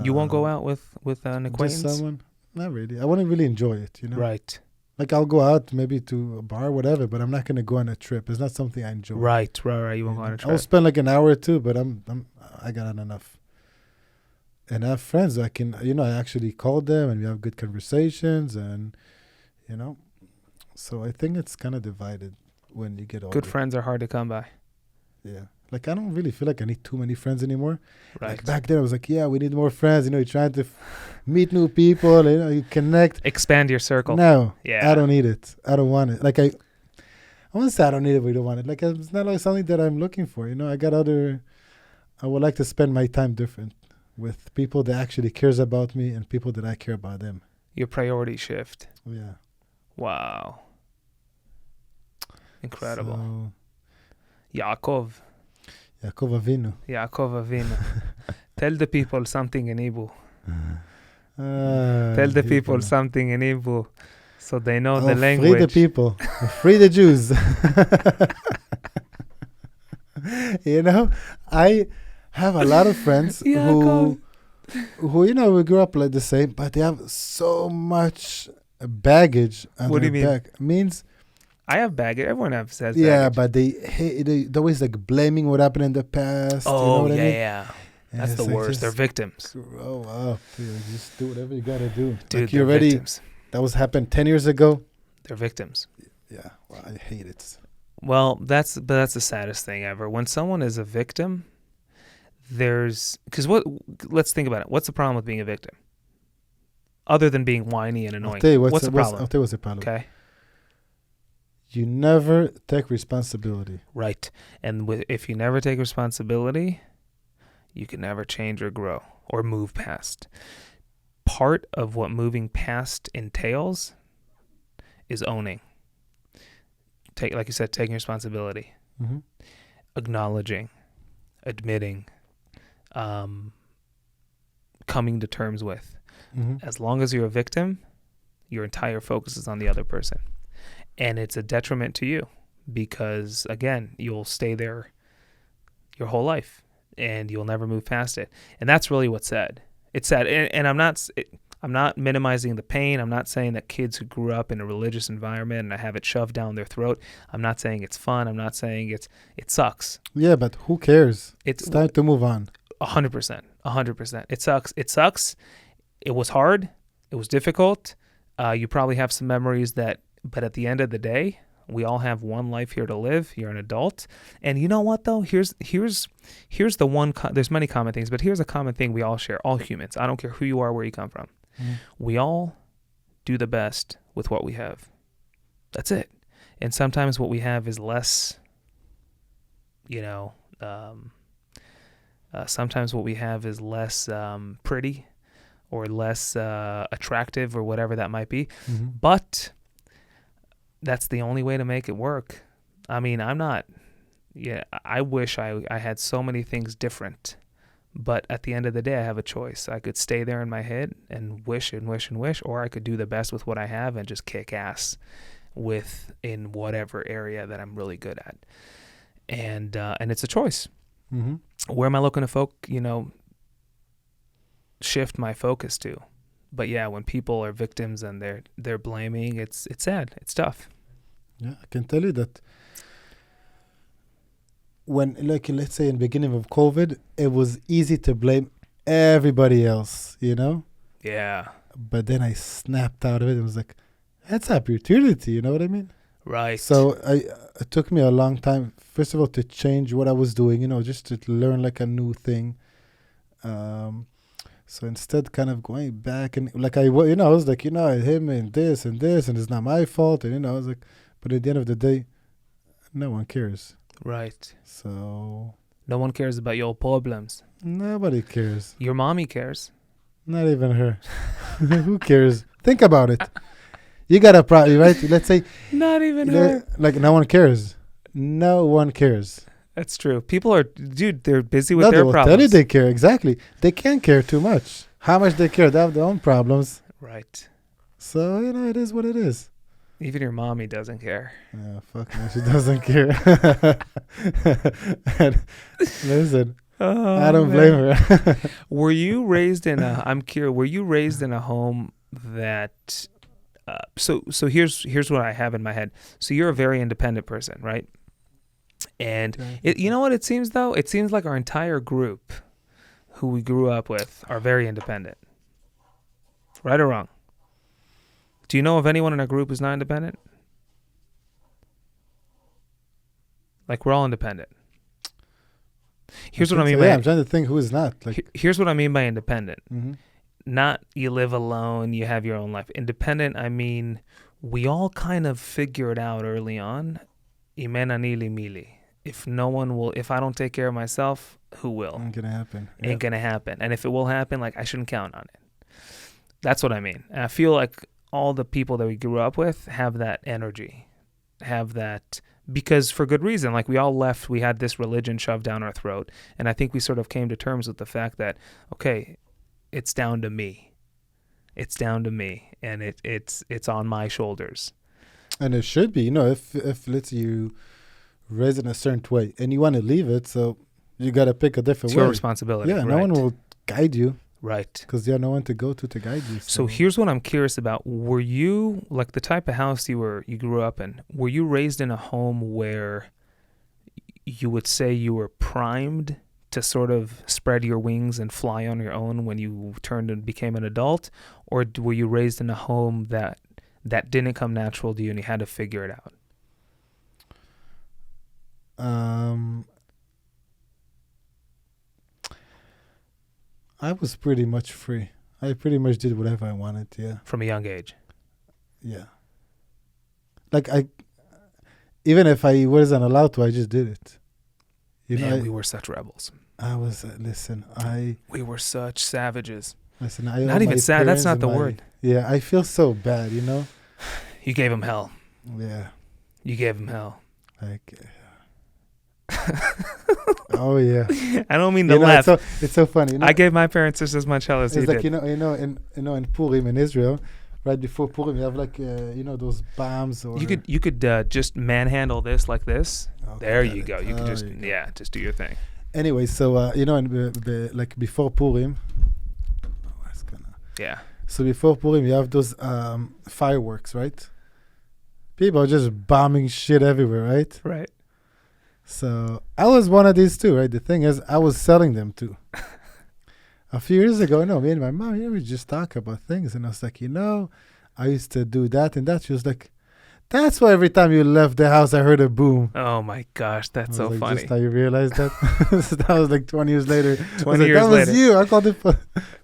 You won't go out with an acquaintance? Just someone, not really. I wouldn't really enjoy it, Right. Like I'll go out maybe to a bar, whatever, but I'm not gonna go on a trip. It's not something I enjoy. Right. You won't go on a trip. I'll spend like an hour or two, but I got enough. And I have friends I can, I actually call them and we have good conversations and, So I think it's kind of divided when you get older. Good friends are hard to come by. Yeah. Like I don't really feel like I need too many friends anymore. Right. Like back then I was like, yeah, we need more friends. You're trying to meet new people, you connect. Expand your circle. No, Yeah. I don't need it. I don't want it. Like I want to say I don't need it, but I don't want it. Like it's not like something that I'm looking for. I would like to spend my time different with people that actually cares about me and people that I care about them. Your priority shift. Yeah. Wow. Incredible. So, Yaakov Avinu. Tell the people something in Hebrew. Tell Tell the people something in Hebrew so they know the Free language. the people. Free the Jews. I have a lot of friends who we grew up like the same, but they have so much baggage on What do their you mean? back. Means I have baggage. Everyone has baggage. yeah, but they always like blaming what happened in the past. Oh, you know what I mean? yeah. And That's it's the like worst. just They're victims. grow up, dude. Just do whatever you gotta do. Dude, Like they're you already victims. that was happened 10 years ago. They're victims. Yeah, well, I hate it. Well, that's the saddest thing ever. When someone is a victim, because what? Let's think about it. What's the problem with being a victim? Other than being whiny and I'll annoying, tell you what's the I'll problem? tell you what's the problem. Okay, You never take responsibility. right. And if you never take responsibility, you can never change or grow or move past. Part of what moving past entails is owning. Like you said, taking responsibility, Mm-hmm. acknowledging, admitting, coming to terms with. Mm-hmm. As long as you're a victim, your entire focus is on the other person. And it's a detriment to you because, again, you'll stay there your whole life and you'll never move past it. And that's really what's sad. It's sad. And I'm not minimizing the pain. I'm not saying that kids who grew up in a religious environment and have it shoved down their throat, I'm not saying it's fun. I'm not saying it sucks. Yeah, but who cares? It's time to move on. 100%. 100%. It sucks. It sucks. It was hard. It was difficult. You probably have some memories but at the end of the day, we all have one life here to live. You're an adult. And you know what, though? Here's the one, there's many common things, but here's a common thing we all share, all humans. I don't care who you are, where you come from. We all do the best with what we have. That's it. And sometimes what we have is less, sometimes what we have is less pretty or less attractive or whatever that might be. Mm-hmm. But that's the only way to make it work. I mean, I wish I had so many things different. But at the end of the day, I have a choice. I could stay there in my head and wish and wish and wish, or I could do the best with what I have and just kick ass in whatever area that I'm really good at. And it's a choice. Mm-hmm. Where am I looking to shift my focus to? But yeah, when people are victims and they're blaming, it's sad. It's tough. Yeah, I can tell you that when, like, let's say in the beginning of COVID, it was easy to blame everybody else, Yeah. But then I snapped out of it and was like, that's opportunity, you know what I mean? Right. So it took me a long time, first of all, to change what I was doing, just to learn like a new thing. So instead kind of going back and like I was like, him and this and it's not my fault. And, I was like, but at the end of the day, no one cares. Right. So No one cares about your problems. nobody cares. Your mommy cares. Not even her. Who cares? Think about it. You got a problem, right? Let's say. Not even her. Like no one cares. No one cares. That's true. People are, they're busy with No, they their will problems. tell you they care. Exactly. They can't care too much. How much they care? They have their own problems. Right. So, it is what it is. Even your mommy doesn't care. Yeah, fuck man, she doesn't care. And listen, I don't blame her. Were you raised in I'm curious, were you raised in a home that, so here's what I have in my head. So you're a very independent person, right? And you know what it seems though? It seems like our entire group who we grew up with are very independent. Right or wrong? Do you know of anyone in our group who's not independent? Like we're all independent. Here's what I mean by I'm trying to think who is not. Like, here's what I mean by independent. mm-hmm. Not you live alone, you have your own life. Independent, I mean, we all kind of figured out early on, imena nili mili. If I don't take care of myself, who will? Ain't gonna happen. Ain't gonna happen. And if it will happen, like I shouldn't count on it. That's what I mean. And I feel like all the people that we grew up with have that energy, have that, because for good reason. Like we all left, we had this religion shoved down our throat. And I think we sort of came to terms with the fact that, okay, it's down to me. It's down to me. And it's on my shoulders. And it should be, if let's say you raise in a certain way and you want to leave it, so you got to pick a different way. It's your responsibility. Yeah, right. No one will guide you. Right. Because you have no one to go to guide you. So here's what I'm curious about. Were you, like the type of house you grew up in, were you raised in a home where you would say you were primed to sort of spread your wings and fly on your own when you turned and became an adult? Or were you raised in a home that that didn't come natural to you and you had to figure it out? I was pretty much free. I pretty much did whatever I wanted. Yeah. From a young age? Yeah. Like even if I wasn't allowed to, I just did it. Man, we were such rebels. I was, we were such savages. Listen, not even sad. That's not the word. Yeah, I feel so bad, You gave him hell. Yeah. You gave him hell. Like, oh yeah. I don't mean to laugh. It's so funny. I gave my parents just as much hell as you did. It's like, in Purim in Israel, right before Purim, you have like, those bombs. Or you could just manhandle this like this. Okay, there you go. You could just go. just do your thing. Anyway, so like before Purim. Yeah. So before Purim, you have those fireworks, right? People are just bombing shit everywhere, right? Right. So I was one of these too, right? The thing is, I was selling them too. A few years ago, me and my mom, we just talk about things. And I was like, I used to do that and that. She was like, that's why every time you left the house, I heard a boom. Oh my gosh, that's so like, funny. Just how you realized that? That was like 20 years later. 20 years later. That was you. I called it. But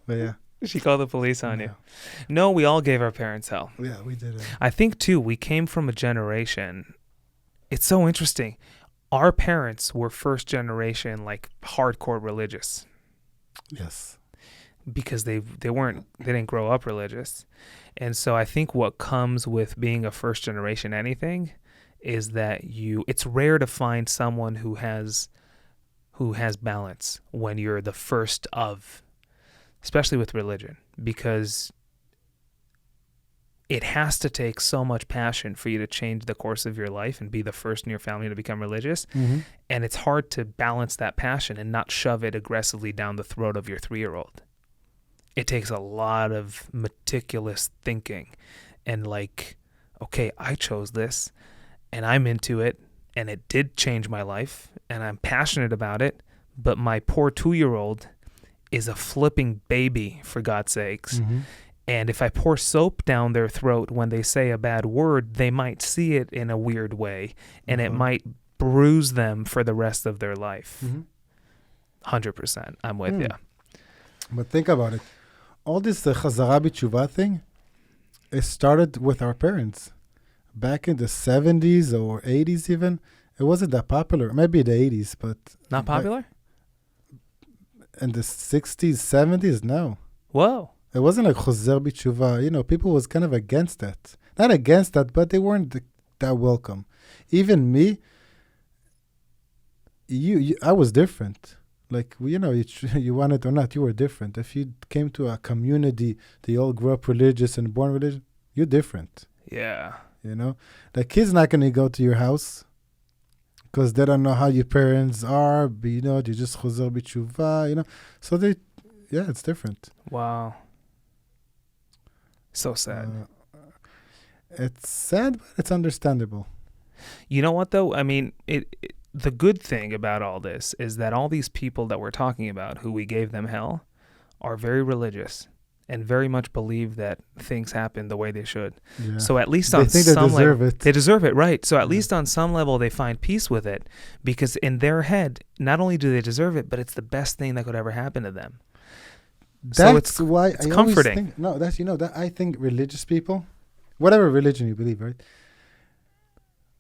yeah. She called the police on you. No, we all gave our parents hell. Yeah, we did it. I think, too, we came from a generation. It's so interesting. Our parents were first generation, like, hardcore religious. Yes. Because they didn't grow up religious. And so I think what comes with being a first generation anything is that it's rare to find someone who has balance when you're the first of, especially with religion, because it has to take so much passion for you to change the course of your life and be the first in your family to become religious. Mm-hmm. And it's hard to balance that passion and not shove it aggressively down the throat of your 3-year-old. It takes a lot of meticulous thinking and like, okay, I chose this and I'm into it and it did change my life and I'm passionate about it, but my poor 2-year-old is a flipping baby, for God's sakes. Mm-hmm. And if I pour soap down their throat when they say a bad word, they might see it in a weird way, and it might bruise them for the rest of their life. 100%. I'm with you. But think about it. All this Chazara B'Tshuva thing, it started with our parents. Back in the 70s or 80s even, it wasn't that popular. Maybe the 80s, but... Not popular? In the 60s, 70s, no. Whoa. It wasn't like Chazer B'Tshuva. People was kind of against that. Not against that, but they weren't that welcome. Even me, I was different. Like, you wanted or not, you were different. If you came to a community, they all grew up religious and born religious, you're different. Yeah. The kid's not going to go to your house because they don't know how your parents are. But, you just Chazer B'Tshuva, So it's different. Wow. So sad. It's sad, but it's understandable. You know what, though? I mean, the good thing about all this is that all these people that we're talking about, who we gave them hell, are very religious and very much believe that things happen the way they should. Yeah. So at least on some level, they deserve it, right? So at least on some level, they find peace with it, because in their head, not only do they deserve it, but it's the best thing that could ever happen to them. That's why it's comforting. I think religious people, whatever religion you believe, right?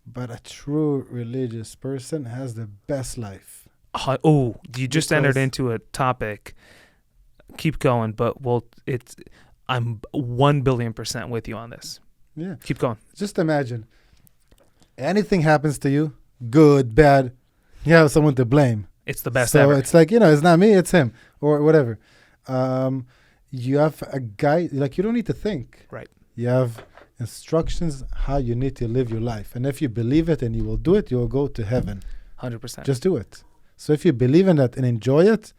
But a true religious person has the best life. You just entered into a topic. Keep going, but I'm 1 billion% with you on this. Yeah. Keep going. Just imagine, anything happens to you, good, bad, you have someone to blame. It's the best ever. So it's like, it's not me, it's him, or whatever. You have a guide, like, you don't need to think. Right. You have instructions how you need to live your life. And if you believe it and you will do it, you will go to heaven. 100%. Just do it. So if you believe in that and enjoy it,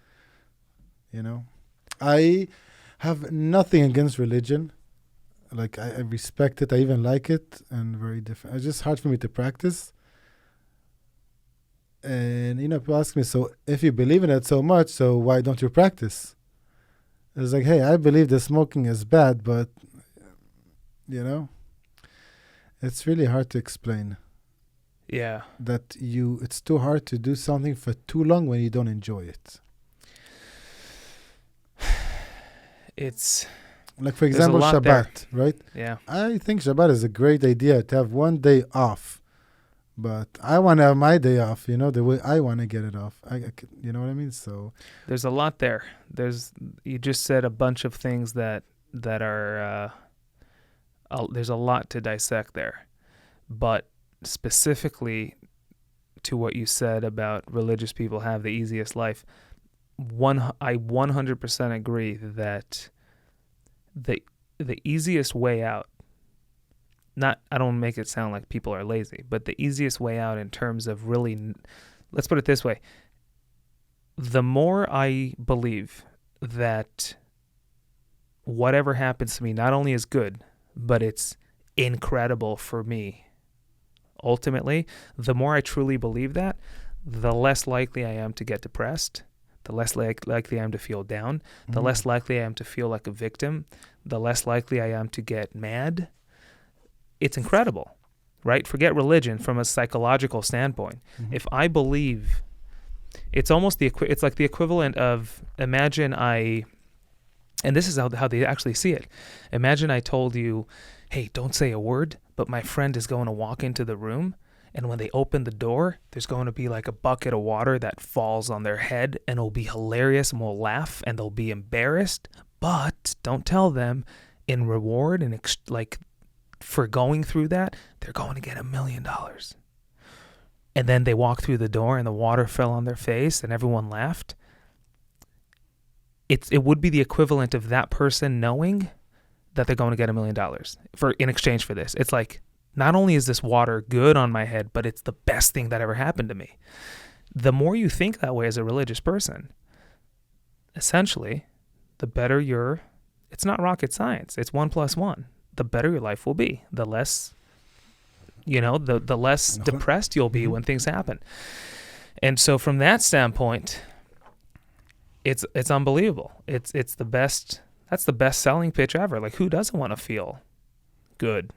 I have nothing against religion. Like, I respect it. I even like it, and very different. It's just hard for me to practice. And, people ask me, so if you believe in it so much, so why don't you practice? It's like, hey, I believe that smoking is bad, but, It's really hard to explain Yeah. that it's too hard to do something for too long when you don't enjoy it. It's Like, for There's a example, lot there. Shabbat, right? yeah. I think Shabbat is a great idea to have one day off. But I want to have my day off, the way I want to get it off. You know what I mean? So, There's a lot there. You just said a bunch of things that are there's a lot to dissect there. But specifically to what you said about religious people have the easiest life, I 100% agree that the easiest way out, I don't make it sound like people are lazy, but the easiest way out in terms of really, let's put it this way. The more I believe that whatever happens to me not only is good, but it's incredible for me, ultimately, the more I truly believe that, the less likely I am to get depressed, the less likely I am to feel down, the less likely I am to feel like a victim, the less likely I am to get mad. It's incredible, right? Forget religion from a psychological standpoint. Mhm. If I believe, it's almost it's like the equivalent of, imagine and this is how they actually see it. Imagine I told you, hey, don't say a word, but my friend is going to walk into the room, and when they open the door, there's going to be like a bucket of water that falls on their head, and it'll be hilarious, and we'll laugh, and they'll be embarrassed, but don't tell them, in reward and for going through that, they're going to get $1 million. And then they walk through the door and the water fell on their face and everyone laughed. It would be the equivalent of that person knowing that they're going to get $1 million in exchange for this. It's like, not only is this water good on my head, but it's the best thing that ever happened to me. The more you think that way as a religious person, essentially, the better it's not rocket science. It's 1 + 1. The better your life will be, the less, the less depressed you'll be when things happen. And so from that standpoint, it's unbelievable. It's the best. That's the best selling pitch ever. Like, who doesn't want to feel good?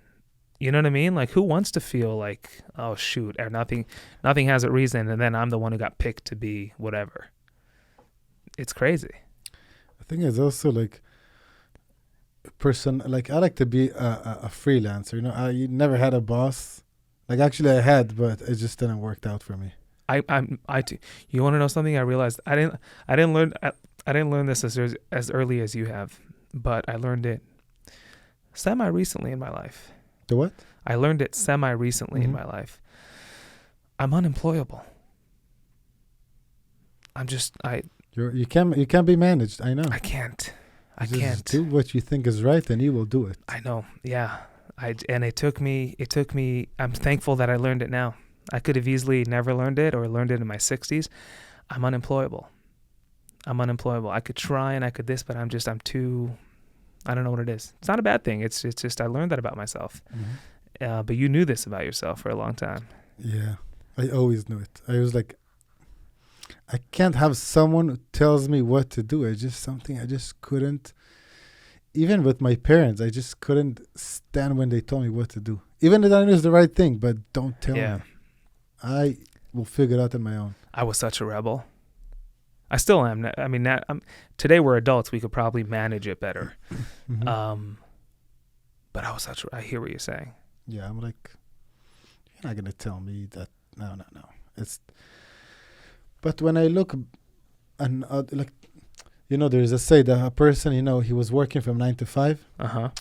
You know what I mean? Like, who wants to feel like, oh shoot, or nothing has a reason, and then I'm the one who got picked to be whatever. It's crazy. I think it's also like person, like, I like to be a freelancer. I never had a boss. Like, actually I had, but it just didn't work out for me. You want to know something? I realized I didn't learn this as early as you have, but I learned it semi recently in my life. The what? I learned it semi recently in my life. I'm unemployable. You can't be managed. I know. I can't. Just do what you think is right, and you will do it. I know. Yeah. It took me. I'm thankful that I learned it now. I could have easily never learned it or learned it in my 60s. I'm unemployable. I could try and I could this, but I'm too. I don't know what it is. It's not a bad thing. It's just I learned that about myself. But you knew this about yourself for a long time. Yeah, I always knew it. I was like, I can't have someone who tells me what to do. I just couldn't. Even with my parents, I just couldn't stand when they told me what to do. Even if I knew it's the right thing, but don't tell me. I will figure it out on my own. I was such a rebel. I still am. I mean, today we're adults. We could probably manage it better. But I hear what you're saying. Yeah, I'm like, you're not going to tell me that. No. But when I look, and there's a say that a person, he was working from 9 to 5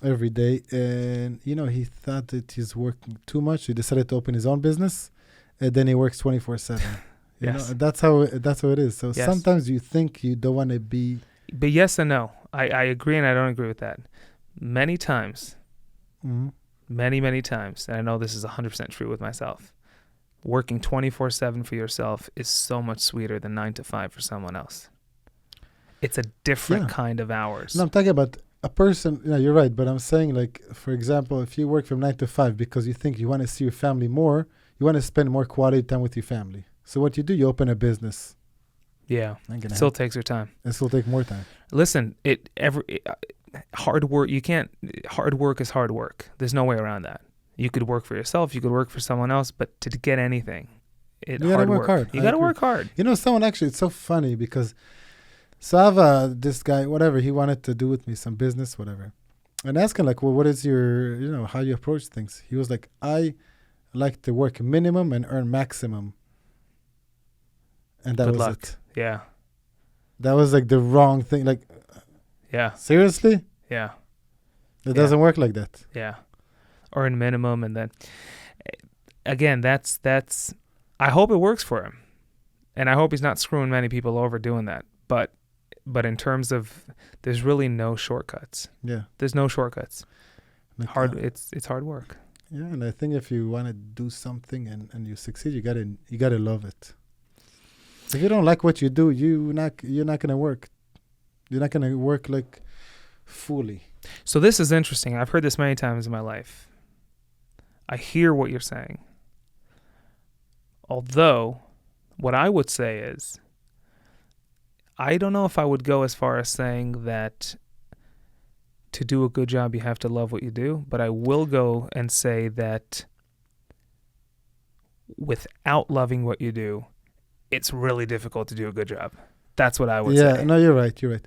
every day. And, he thought that he's working too much. He decided to open his own business. And then he works 24/7. Yes. That's how it is. So sometimes you think you don't want to be. But yes and no. I agree and I don't agree with that. Many times, many times, and I know this is 100% true with myself, working 24/7 for yourself is so much sweeter than 9 to 5 for someone else. It's a different kind of hours. No, I'm talking about a person. Yeah, you're right. But I'm saying, like, for example, if you work from 9 to 5 because you think you want to see your family more, you want to spend more quality time with your family. So what you do, you open a business. Yeah. It still takes your time. It still takes more time. Listen, hard work, hard work is hard work. There's no way around that. You could work for yourself. You could work for someone else. But to get anything, You gotta work hard. You I got to agree. work hard. You know, someone actually, it's so funny because Sava, this guy, whatever, he wanted to do with me some business, whatever. And asking like, well, what is your, how you approach things? He was like, I like to work minimum and earn maximum. And that Good was luck. it. Yeah. That was like the wrong thing. Like, Yeah. seriously? Yeah. It Yeah. doesn't work like that. Yeah. Earn minimum, and then again, that's. I hope it works for him, and I hope he's not screwing many people over doing that. But in terms of, there's really no shortcuts. Yeah. There's no shortcuts. Like, Hard. It's hard work. Yeah, and I think if you want to do something and you succeed, you gotta love it. If you don't like what you do, you're not gonna work. You're not gonna work like fully. So this is interesting. I've heard this many times in my life. I hear what you're saying. Although, what I would say is, I don't know if I would go as far as saying that to do a good job, you have to love what you do. But I will go and say that without loving what you do, it's really difficult to do a good job. That's what I would say. Yeah, no, you're right. You're right.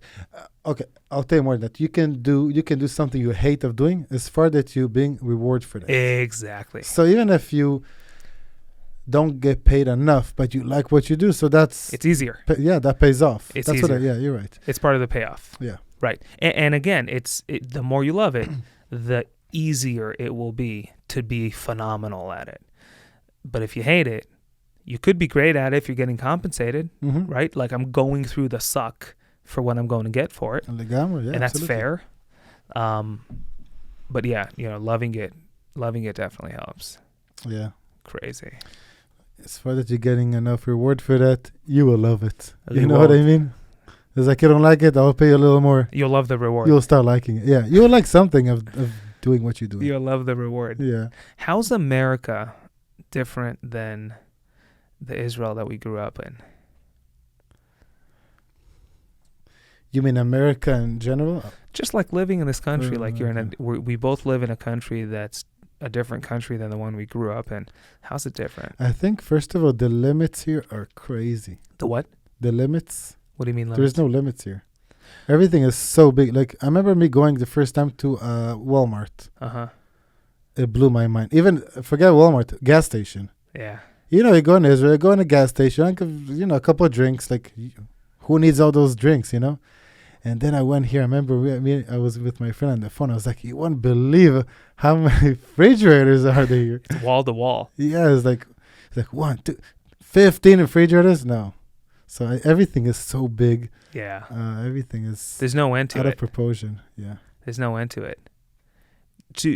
Okay, I'll tell you more than that. You can do something you hate of doing as far that you being rewarded for that. Exactly. So even if you don't get paid enough, but you like what you do, so It's easier. that pays off. It's That's easier. yeah, you're right. It's part of the payoff. Yeah. Right. And again, the more you love it, the easier it will be to be phenomenal at it. But if you hate it, you could be great at it if you're getting compensated, Mm-hmm. right? Like, I'm going through the suck for what I'm going to get for it. Yeah, And that's absolutely. fair. But yeah, loving it definitely helps. Yeah. Crazy. As far that you're getting enough reward for that, you will love it. You You know what I won't. mean? It's like, you don't like it, I'll pay you a little more. You'll love the reward. You'll start liking it. Yeah, you'll like something of doing what you're doing. You'll love the reward. Yeah. How's America different than the Israel that we grew up in? You mean America in general? Just like living in this country, like you're in Okay. we both live in a country that's a different country than the one we grew up in. How's it different? I think, first of all, the limits here are crazy. The what? The limits? What do you mean? There's no limits here. Everything is so big. Like, I remember me going the first time to Walmart. Uh-huh. It blew my mind. Even, forget Walmart, gas station. Yeah. You go in Israel, you go in a gas station, a couple of drinks. Like, who needs all those drinks, And then I went here. I remember I was with my friend on the phone. I was like, you won't believe how many refrigerators are there here. It's wall to wall. Yeah, it's like 1, 2, 15 refrigerators? No. So everything is so big. Yeah. Everything is There's no end to out it. of proportion. Yeah. There's no end to it.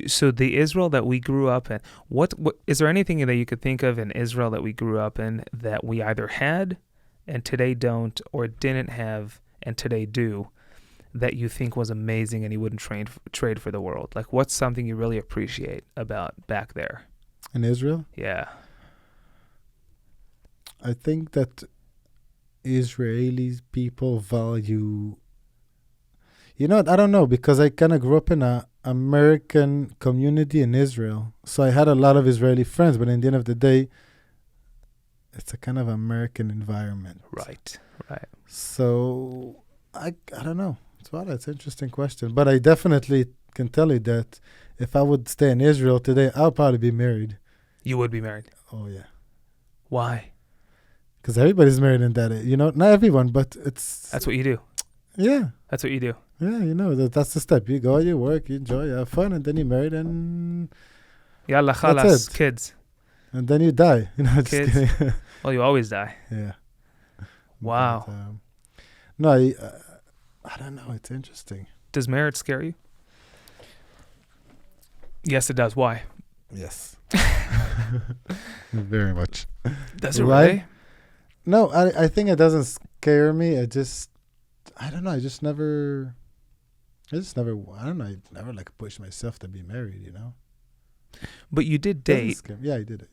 So the Israel that we grew up in, what is there anything that you could think of in Israel that we grew up in that we either had and today don't, or didn't have and today do, that you think was amazing and you wouldn't trade for the world? Like, what's something you really appreciate about back there? In Israel, Yeah. I think that Israeli people value. I don't know, because I kind of grew up in a American community in Israel, so I had a lot of Israeli friends. But in the end of the day, it's a kind of American environment. Right. So I don't know. It's an interesting question. But I definitely can tell you that if I would stay in Israel today, I'll probably be married. You would be married. Oh, yeah. Why? Because everybody's married in that. Not everyone, but it's... That's what you do. Yeah. That's what you do. Yeah, that's the step. You go, you work, you enjoy, you have fun, and then you married, and Yalla That's khalas, it. kids. then you die. Just Kids. kidding. Well, you always die. Yeah. Wow. But, no, I don't know. It's interesting. Does marriage scare you? Yes, it does. Why? Yes. Very much. Does it Why? really? No, I think it doesn't scare me. I don't know. I never like push myself to be married, But you did Doesn't date. scare me. Yeah, I did it.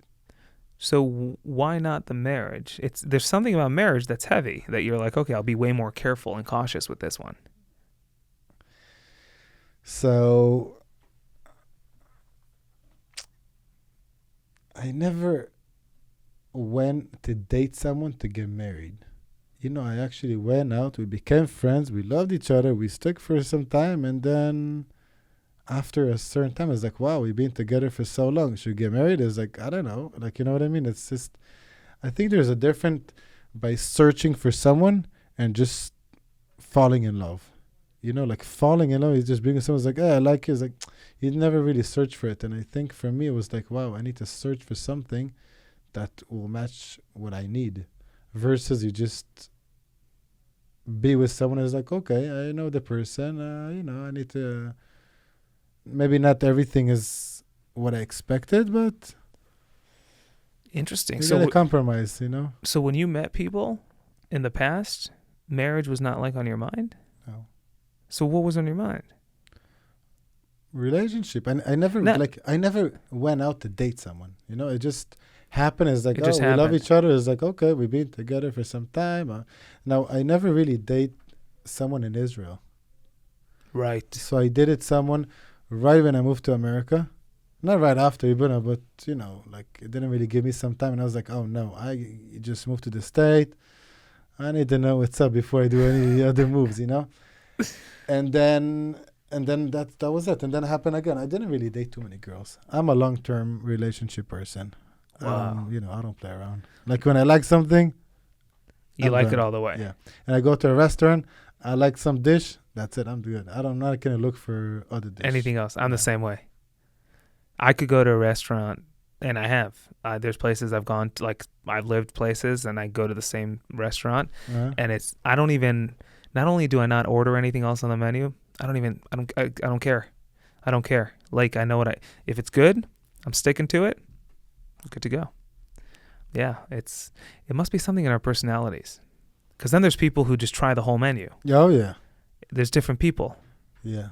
So why not the marriage? There's something about marriage that's heavy that you're like, okay, I'll be way more careful and cautious with this one. So never went to date someone to get married. I actually went out, we became friends, we loved each other, we stuck for some time, and then after a certain time, it's like, wow, we've been together for so long. Should we get married? It's like, I don't know. Like, you know what I mean? It's just, I think there's a difference by searching for someone and just falling in love. Like falling in love is just being with someone's like, I like you. It's like, you never really search for it. And I think for me, it was like, wow, I need to search for something that will match what I need. Versus you just be with someone who's like, okay, I know the person, I need to, maybe not everything is what I expected, but Interesting. you gotta compromise, So when you met people in the past, marriage was not like on your mind? No. So what was on your mind? Relationship. And I never went out to date someone. It just happened. It's like, It just we love happened. each other. It's like, okay, we've been together for some time. Now, I never really date someone in Israel. Right. So I dated someone right when I moved to America. Not right after, but, it didn't really give me some time. And I was like, oh, no, I just moved to the state. I need to know what's up before I do any other moves, And then that was it. And then it happened again. I didn't really date too many girls. I'm a long-term relationship person. Wow. I don't play around. Like when I like something, You like it all the way. yeah. And I go to a restaurant, I like some dish, that's it. I'm good. I'm not going to look for other dishes. Anything else? I'm the same way. I could go to a restaurant, and I have. There's places I've gone to, like I've lived places, and I go to the same restaurant, and I don't even. Not only do I not order anything else on the menu, I don't care. I don't care. Like I know if it's good, I'm sticking to it. I'm good to go. Yeah, it must be something in our personalities, because then there's people who just try the whole menu. Oh yeah. There's different people. Yeah.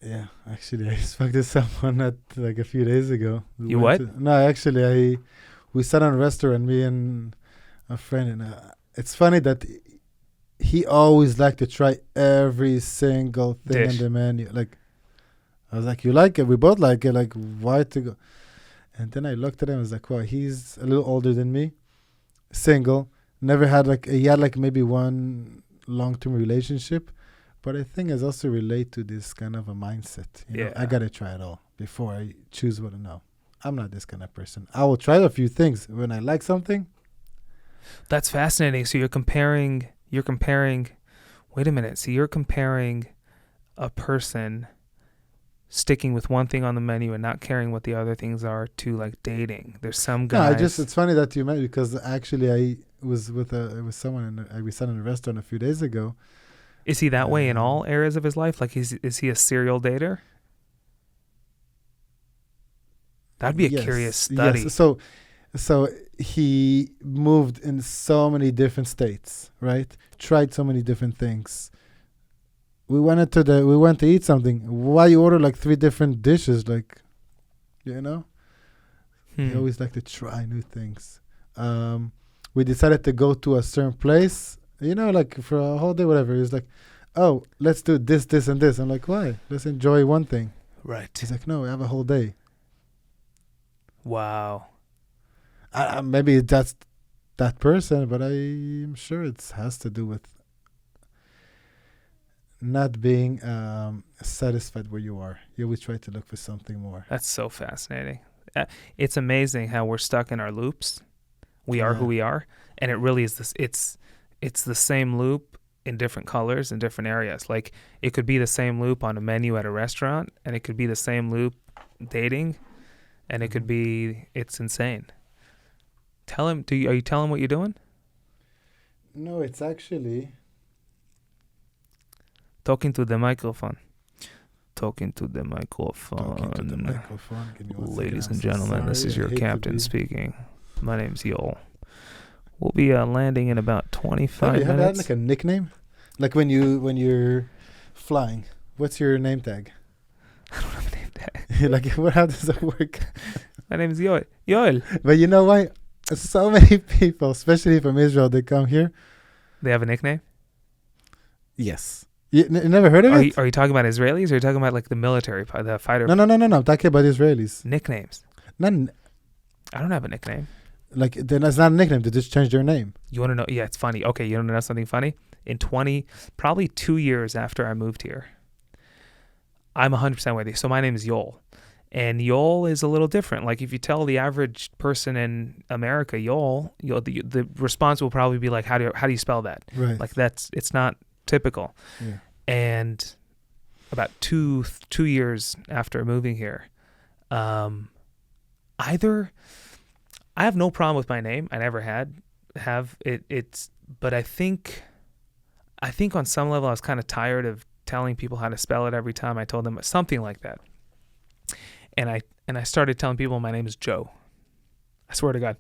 Yeah, actually, I spoke to someone like a few days ago. You what? We sat in a restaurant, me and a friend, and it's funny that he always liked to try every single thing Dish. on the menu. Like, I was like, you like it? We both like it. Like, why to go? And then I looked at him. I was like, wow, he's a little older than me, single, never had he had maybe one long-term relationship. But I think it's also relate to this kind of a mindset. I got to try it all before I choose what to know. I'm not this kind of person. I will try a few things. When I like something. That's fascinating. So you're comparing, wait a minute. So you're comparing a person sticking with one thing on the menu and not caring what the other things are to like dating. There's some guys. No, it's funny that you mentioned, because actually I was with someone we sat in a restaurant a few days ago. Is he that way in all areas of his life? Like, is he a serial dater? That'd be a curious study. Yes. So he moved in so many different states, right? Tried so many different things. We went to eat something. Why you order 3 different dishes? He always like to try new things. We decided to go to a certain place. For a whole day, whatever. He's like, oh, let's do this, this, and this. I'm like, why? Let's enjoy one thing. Right. He's like, no, we have a whole day. Wow. Maybe that's that person, but I'm sure it has to do with not being satisfied where you are. You always try to look for something more. That's so fascinating. It's amazing how we're stuck in our loops. We are who we are. And it really is this. It's the same loop in different colors in different areas. Like it could be the same loop on a menu at a restaurant, and it could be the same loop dating, and it could be, it's insane. Tell him, are you telling him what you're doing? No, it's actually Talking to the microphone. Talking to the microphone. Give me 1 Ladies second. and gentlemen, this is your captain speaking. My name's Yoel. We'll be landing in about 25 You have minutes. that a nickname? Like when you're flying, what's your name tag? I don't have a name tag. How does that work? My name is Yoel. But you know why? So many people, especially from Israel, they come here. They have a nickname? Yes. You never heard of it? Are you talking about Israelis, or are you talking about the military, the fighter? No. I'm talking about Israelis. Nicknames. I don't have a nickname. Like, then that's not a nickname. They just changed their name. You want to know? Yeah, it's funny. Okay, you want to know something funny? Probably 2 years after I moved here, I'm 100% with you. So my name is Yol. And Yol is a little different. Like, if you tell the average person in America Yol, the response will probably be like, how do you spell that? Right. Like, it's not typical. Yeah. And about 2 years after moving here, either I have no problem with my name. I never have it. But I think on some level I was kind of tired of telling people how to spell it every time I told them something like that. And I started telling people my name is Joe. I swear to God.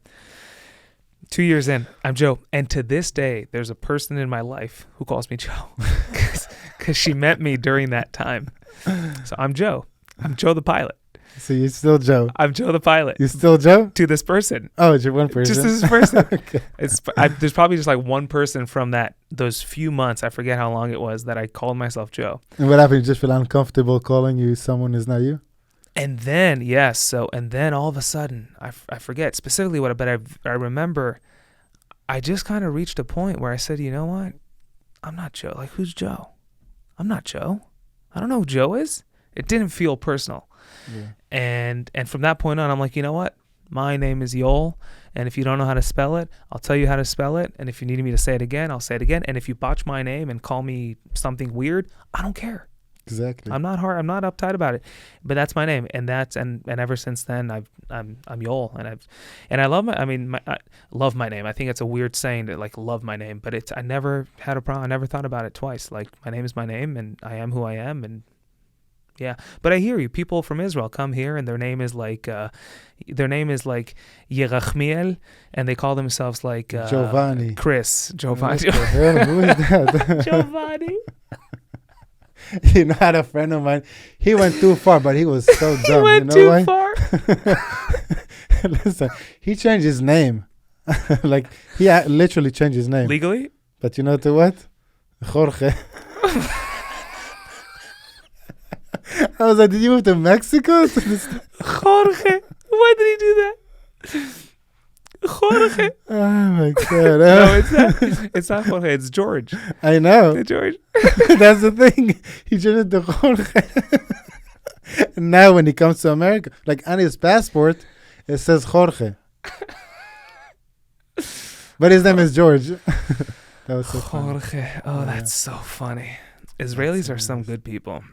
2 years in, I'm Joe. And to this day, there's a person in my life who calls me Joe because she met me during that time. So I'm Joe. I'm Joe the pilot. So you're still Joe. I'm Joe the pilot. You still Joe? To this person. Oh, it's your one person. Just this person. Okay. There's probably just like one person from those few months, I forget how long it was, that I called myself Joe. And what happened? You just feel uncomfortable calling you someone who's not you? And then, yes, and then all of a sudden, I forget specifically what, but I remember I just kind of reached a point where I said, you know what? I'm not Joe. Like, who's Joe? I'm not Joe. I don't know who Joe is. It didn't feel personal. Yeah. And from that point on, I'm like, you know what? My name is Yol, and if you don't know how to spell it, I'll tell you how to spell it. And if you need me to say it again, I'll say it again. And if you botch my name and call me something weird, I don't care. Exactly. I'm not uptight about it. But that's my name, and ever since then, I'm Yol, and I love I love my name. I think it's a weird saying to like love my name, but I never had a problem. I never thought about it twice. Like, my name is my name, and I am who I am, and. Yeah, but I hear you. People from Israel come here, and their name is like Yerachmiel, and they call themselves like Giovanni. Giovanni. What the hell? Who is that? Giovanni. You know, I had a friend of mine. He went too far, but he was so dumb. He went you know too why? far. Listen, he changed his name. Like, he literally changed his name. Legally? But you know to what? Jorge. I was like, did you move to Mexico? Jorge. Why did he do that? Jorge. Oh my God. No, it's not. It's not Jorge. It's George. I know. George. That's the thing. He changed it to Jorge. Now when he comes to America, like on his passport, it says Jorge. But his name is George. That was so funny. Jorge. Oh, that's so funny. Israelis are some good people.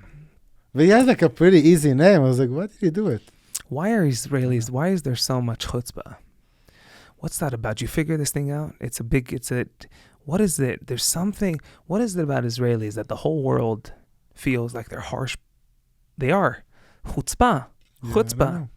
But he has like a pretty easy name. I was like, why did he do it? Why are Israelis, why is there so much chutzpah? What's that about? You figure this thing out? What is it? There's something, what is it about Israelis that the whole world feels like they're harsh? They are. Chutzpah. Yeah, Chutzpah.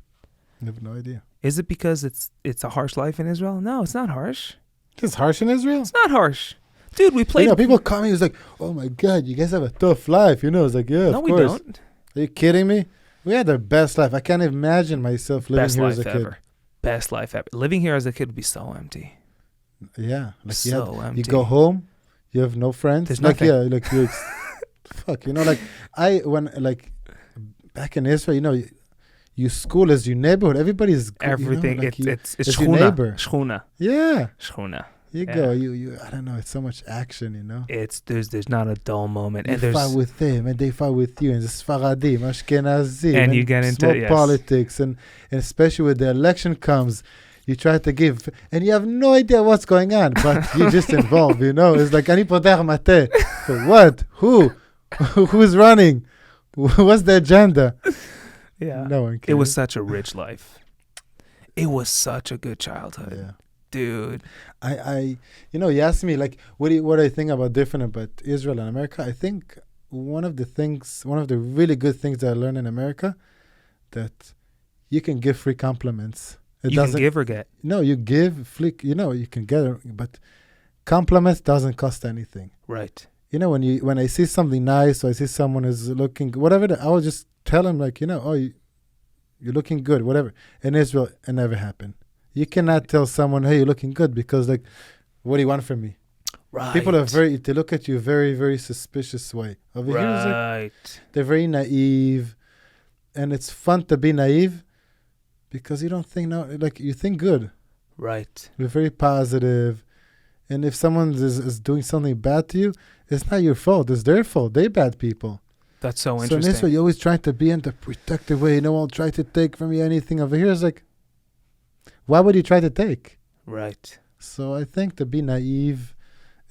I have no idea. Is it because it's a harsh life in Israel? No, it's not harsh. It's harsh in Israel? It's not harsh. Dude, we played. You know, people call me, it's like, oh my God, you guys have a tough life. You know, it's like, yeah, no, of we course. don't. Are you kidding me? We had the best life. I can't imagine myself living Best here life as a ever. kid. Best life ever. Living here as a kid would be so empty. Yeah. Like So empty. you go home, you have no friends. There's like, nothing. yeah, like, fuck, you know, like, back in Israel, you know, you school as your neighborhood. Everybody's Everything. You know, like it's it's your shchuna. neighbor. Shchuna. Yeah. Shchuna. You Yeah. go, you. I don't know. It's so much action, you know. There's not a dull moment, You and there's fight with them, and they fight with you, and it's Sfaradim, Ashkenazim, And you get into- smoke yes. politics, and especially when the election comes, you try to give, and you have no idea what's going on, but you're just involved, you know. It's like, ani potach mate. So what? Who's running? What's the agenda? yeah. No one cares. It was such a rich life. It was such a good childhood, Yeah. dude. I you asked me like what do I think about different about Israel and America. I think one of the really good things that I learned in America, that you can give free compliments. You can give or get. No, you give flick. You know, you can get, but compliments doesn't cost anything. Right. You know, when I see something nice, or I see someone is looking whatever, I will just tell them like, you know, oh, you're looking good, whatever. In Israel, it never happened. You cannot tell someone, hey, you're looking good, because like, what do you want from me? Right. People are they look at you very, very suspicious way. Over here, it's like, Right. they're very naive, and it's fun to be naive, because you don't think now, like you think good. Right. You're very positive. And if someone is doing something bad to you, it's not your fault. It's their fault. They're bad people. That's so So in interesting. this way, you always try to be in the protective way. No one will try to take from you anything. Over here, it's like, why would you try to take? Right. So I think to be naive,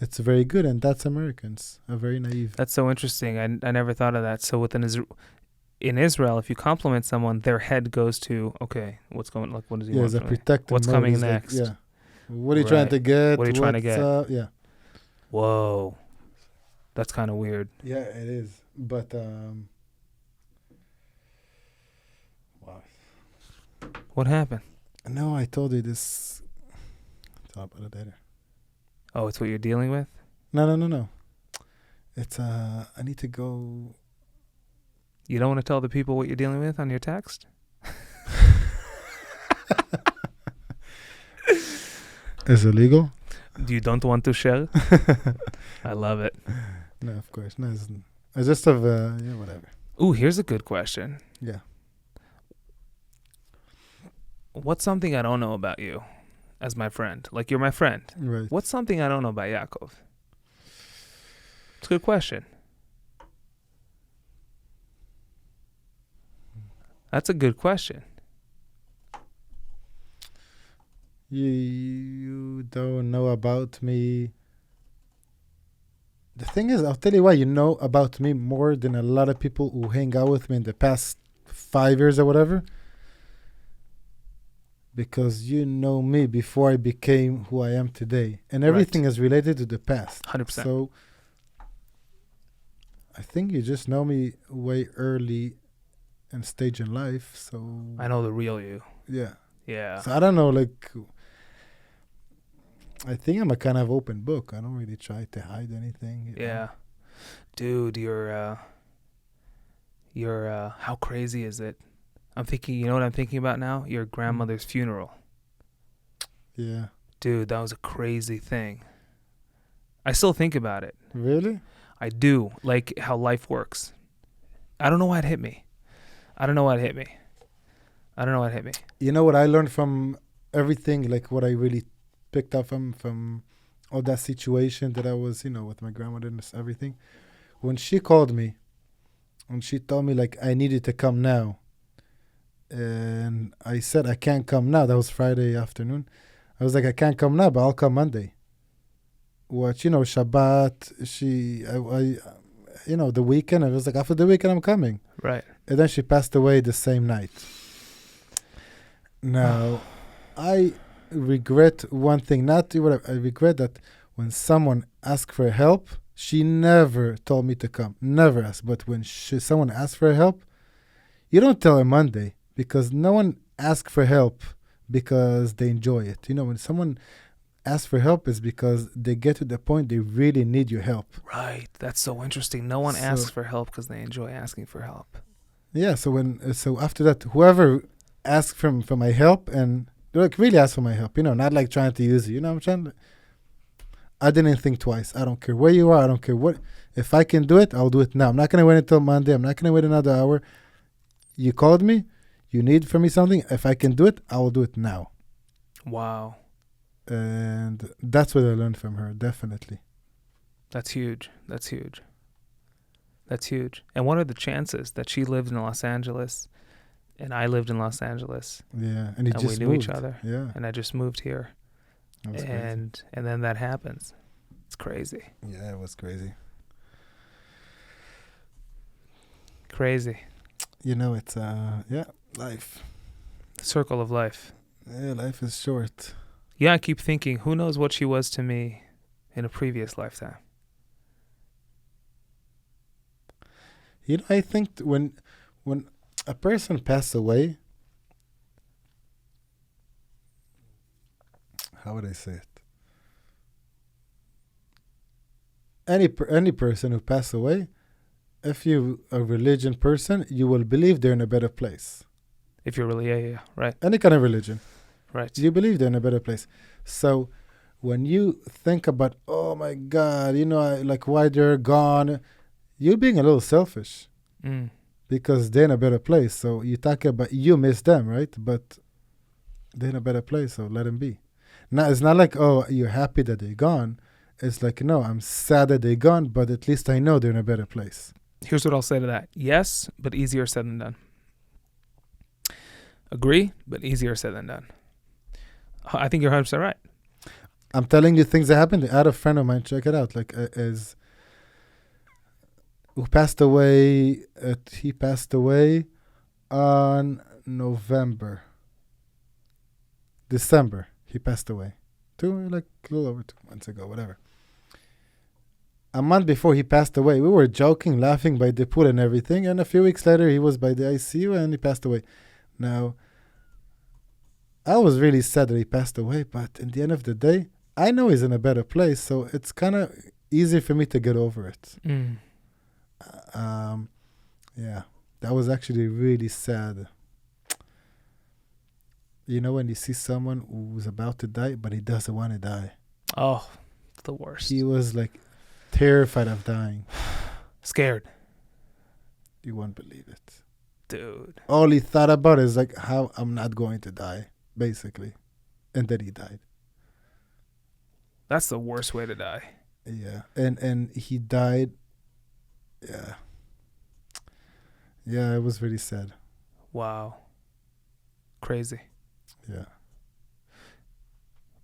it's very good. And that's Americans, are very naive. That's so interesting. I never thought of that. So in Israel, if you compliment someone, their head goes to, okay, what's going, like, what is he Yeah, want it's a from me? protective What's mode. coming It's like, next? yeah. What are you trying Right. to get? What are you trying to get? Yeah. Whoa. That's kind of weird. Yeah, it is. But, wow. What happened? No, I told you this. Talk about it later. Oh, it's what you're dealing with? No. It's, I need to go. You don't want to tell the people what you're dealing with on your text? Is it legal? You don't want to share? I love it. No, of course. No, it's just of, yeah, whatever. Ooh, here's a good question. Yeah. What's something I don't know about you as my friend? Like, you're my friend. Right. What's something I don't know about Yaakov? It's a good question. That's a good question. You don't know about me. The thing is, I'll tell you why you know about me more than a lot of people who hang out with me in the past 5 years or whatever. Because you know me before I became who I am today. And everything is related to the past. 100%. So I think you just know me way early in stage in life. So I know the real you. yeah. Yeah. So I don't know, like, I think I'm a kind of open book. I don't really try to hide anything. you know? Yeah. Dude, you're how crazy is it? I'm thinking, you know what I'm thinking about now? Your grandmother's funeral. Yeah. Dude, that was a crazy thing. I still think about it. Really? I do. Like how life works. I don't know why it hit me. You know what I learned from everything, like what I really picked up from all that situation that I was, with my grandmother and everything. When she called me and she told me, like, I needed to come now. And I said, I can't come now. That was Friday afternoon. I was like, I can't come now, but I'll come Monday. Shabbat, the weekend. I was like, after the weekend, I'm coming. Right. And then she passed away the same night. Now, I regret one thing. I regret that when someone asked for help, she never told me to come. Never asked. But when someone asked for help, you don't tell her Monday, because no one asks for help because they enjoy it. When someone asks for help, is because they get to the point they really need your help. Right. That's so interesting. No one asks for help because they enjoy asking for help. Yeah. So after that, whoever asks for my help, and they're like, really ask for my help, not like trying to use you. I didn't think twice. I don't care where you are. I don't care what. If I can do it, I'll do it now. I'm not going to wait until Monday. I'm not going to wait another hour. You called me. You need from me something. If I can do it, I will do it now. Wow. And that's what I learned from her, definitely. That's huge. And what are the chances that she lived in Los Angeles and I lived in Los Angeles? Yeah. And we knew each other. Yeah. And I just moved here. And then that happens. It's crazy. Yeah, it was crazy. It's life. The circle of life. Yeah, life is short. Yeah, I keep thinking, who knows what she was to me in a previous lifetime? I think when a person passes away, how would I say it? Any person who passes away, if you're a religion person, you will believe they're in a better place. If you're really, yeah, right. Any kind of religion. Right. You believe they're in a better place. So when you think about, oh my God, why they're gone, you're being a little selfish because they're in a better place. So you talk about you miss them, right? But they're in a better place, so let them be. Now it's not like, oh, you're happy that they're gone. It's like, no, I'm sad that they're gone, but at least I know they're in a better place. Here's what I'll say to that. Yes, but easier said than done. Agree, but easier said than done. I think you're 100% right. I'm telling you things that happened. I had a friend of mine, check it out, like, who passed away. He passed away on December. He passed away. A little over 2 months ago, whatever. A month before he passed away, we were joking, laughing by the pool and everything. And a few weeks later, he was by the ICU and he passed away. Now, I was really sad that he passed away, but in the end of the day, I know he's in a better place, so it's kind of easy for me to get over it. Yeah, that was actually really sad. You know, when you see someone who's about to die, but he doesn't want to die. Oh, the worst. He was like terrified of dying. Scared. You won't believe it. Dude. All he thought about is like, how I'm not going to die, basically. And then he died. That's the worst way to die. Yeah. And he died. Yeah. Yeah, it was really sad. Wow. Crazy. Yeah.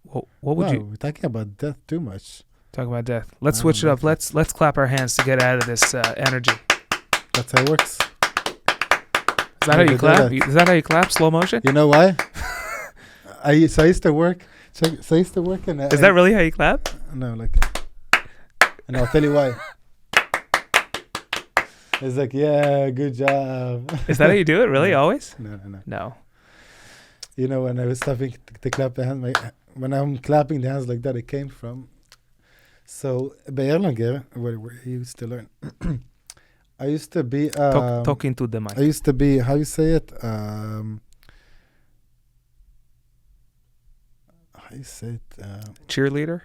What would you We're talking about death too much. talk about death? Let's switch it up. Let's clap our hands to get out of this energy. That's how it works. Is that how you clap? Is that how you clap? Slow motion? You know why? I used to work. So I used to work in. Is that really how you clap? No, and I'll tell you why. It's like, yeah, good job. Is that how you do it? Really? No. Always? No. You know, when I was stopping to clap the hands, when I'm clapping the hands like that, it came from. So, by Erlanger, where he used to learn, I used to be. Talking to the mic. I used to be, how you say it? How you say it? Cheerleader?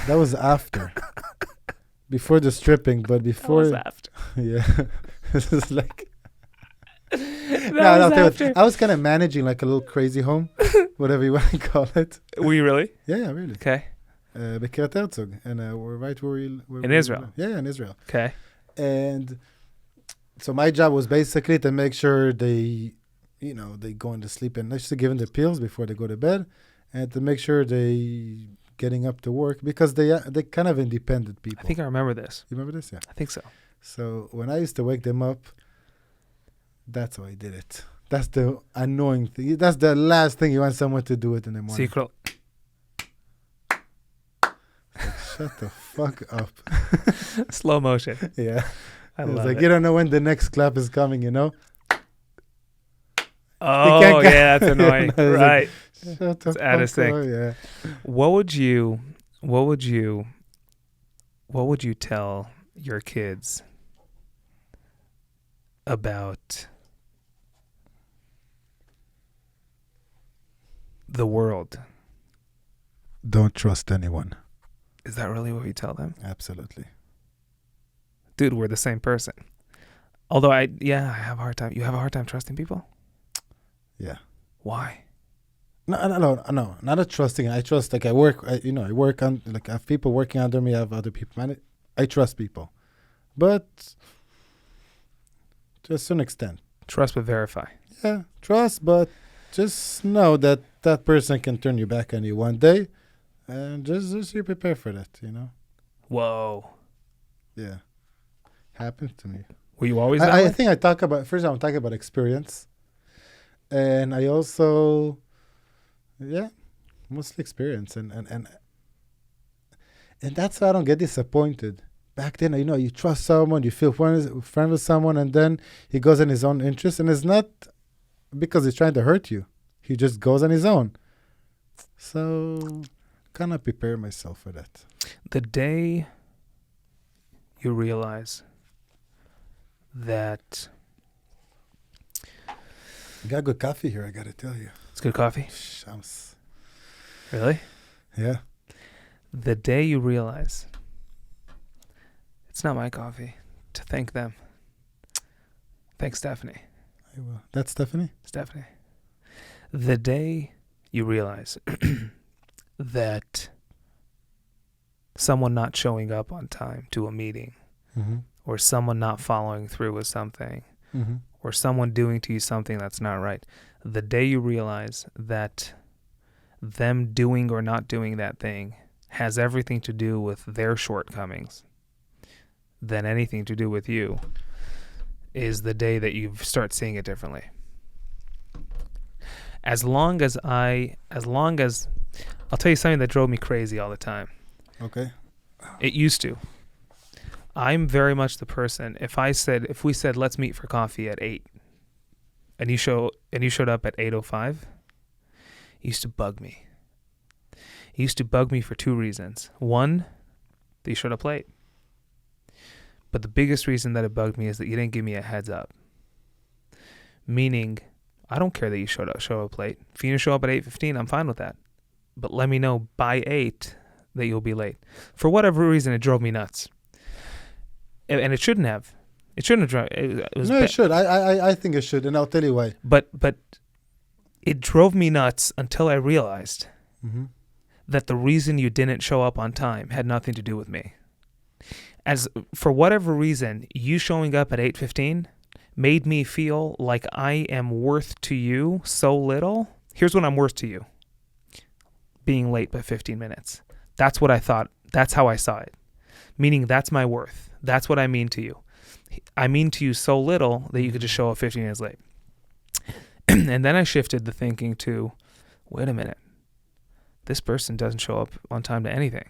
That was after. Before the stripping, but before. That was after. Yeah. This is like. That was after. I was kind of managing like a little crazy home, whatever you want to call it. Were you really? Yeah, really. Okay. Bekirat Herzog, and we're right where in Israel. Yeah, in Israel. Okay. And so my job was basically to make sure they go into sleep and just to give them the pills before they go to bed, and to make sure they getting up to work because they kind of independent people. I think I remember this. You remember this? Yeah. I think so. So when I used to wake them up, that's how I did it. That's the annoying thing. That's the last thing you want someone to do it in the morning. Secret. Like, shut the fuck up. Slow motion. Yeah. I It's love like, it. you don't know when the next clap is coming, you know? Oh, yeah, that's annoying. No, it's Right. Shut the It's out of fuck up. sync. Yeah. What would you tell your kids about the world? Don't trust anyone. Is that really what you tell them? Absolutely. Dude, we're the same person. Although I have a hard time. You have a hard time trusting people? Yeah. Why? No, not a trusting. I trust, like I work on, like I have people working under me, I have other people. I trust people. But to a certain extent. Trust but verify. Yeah, trust, but just know that that person can turn you back on you one day. And just be prepared for that, you know? Whoa. Yeah. Happened to me. Were you always that I way? think I'm talking about experience. And I also, mostly experience. And that's why I don't get disappointed. Back then, you trust someone, you feel friend with someone, and then he goes in his own interest. And it's not because he's trying to hurt you. He just goes on his own. So, kind of prepare myself for that. The day you realize that... I got good coffee here, I got to tell you. It's good coffee? Shams. Really? Yeah. The day you realize it's not my coffee, to thank them. Thanks, Stephanie. I will. That's Stephanie? Stephanie. The day you realize that someone not showing up on time to a meeting, Mm-hmm. or someone not following through with something, Mm-hmm. or someone doing to you something that's not right, the day you realize that them doing or not doing that thing has everything to do with their shortcomings than anything to do with you, is the day that you start seeing it differently. As long as I'll tell you something that drove me crazy all the time. Okay. It used to. I'm very much the person, if we said let's meet for coffee at 8 and you showed up at 8:05, it used to bug me. It used to bug me for two reasons. One, that you showed up late. But the biggest reason that it bugged me is that you didn't give me a heads up. Meaning, I don't care that you show up late. If you show up at 8:15, I'm fine with that. But let me know by 8 that you'll be late. For whatever reason, it drove me nuts. And it shouldn't have. It shouldn't have. It should. I think it should, and I'll tell you why. But it drove me nuts until I realized Mm-hmm. that the reason you didn't show up on time had nothing to do with me. As for whatever reason, you showing up at 8:15 made me feel like I am worth to you so little. Here's what I'm worth to you. Being late by 15 minutes. That's what I thought. That's how I saw it. Meaning that's my worth. That's what I mean to you. I mean to you so little that you could just show up 15 minutes late. And then I shifted the thinking to, wait a minute. This person doesn't show up on time to anything.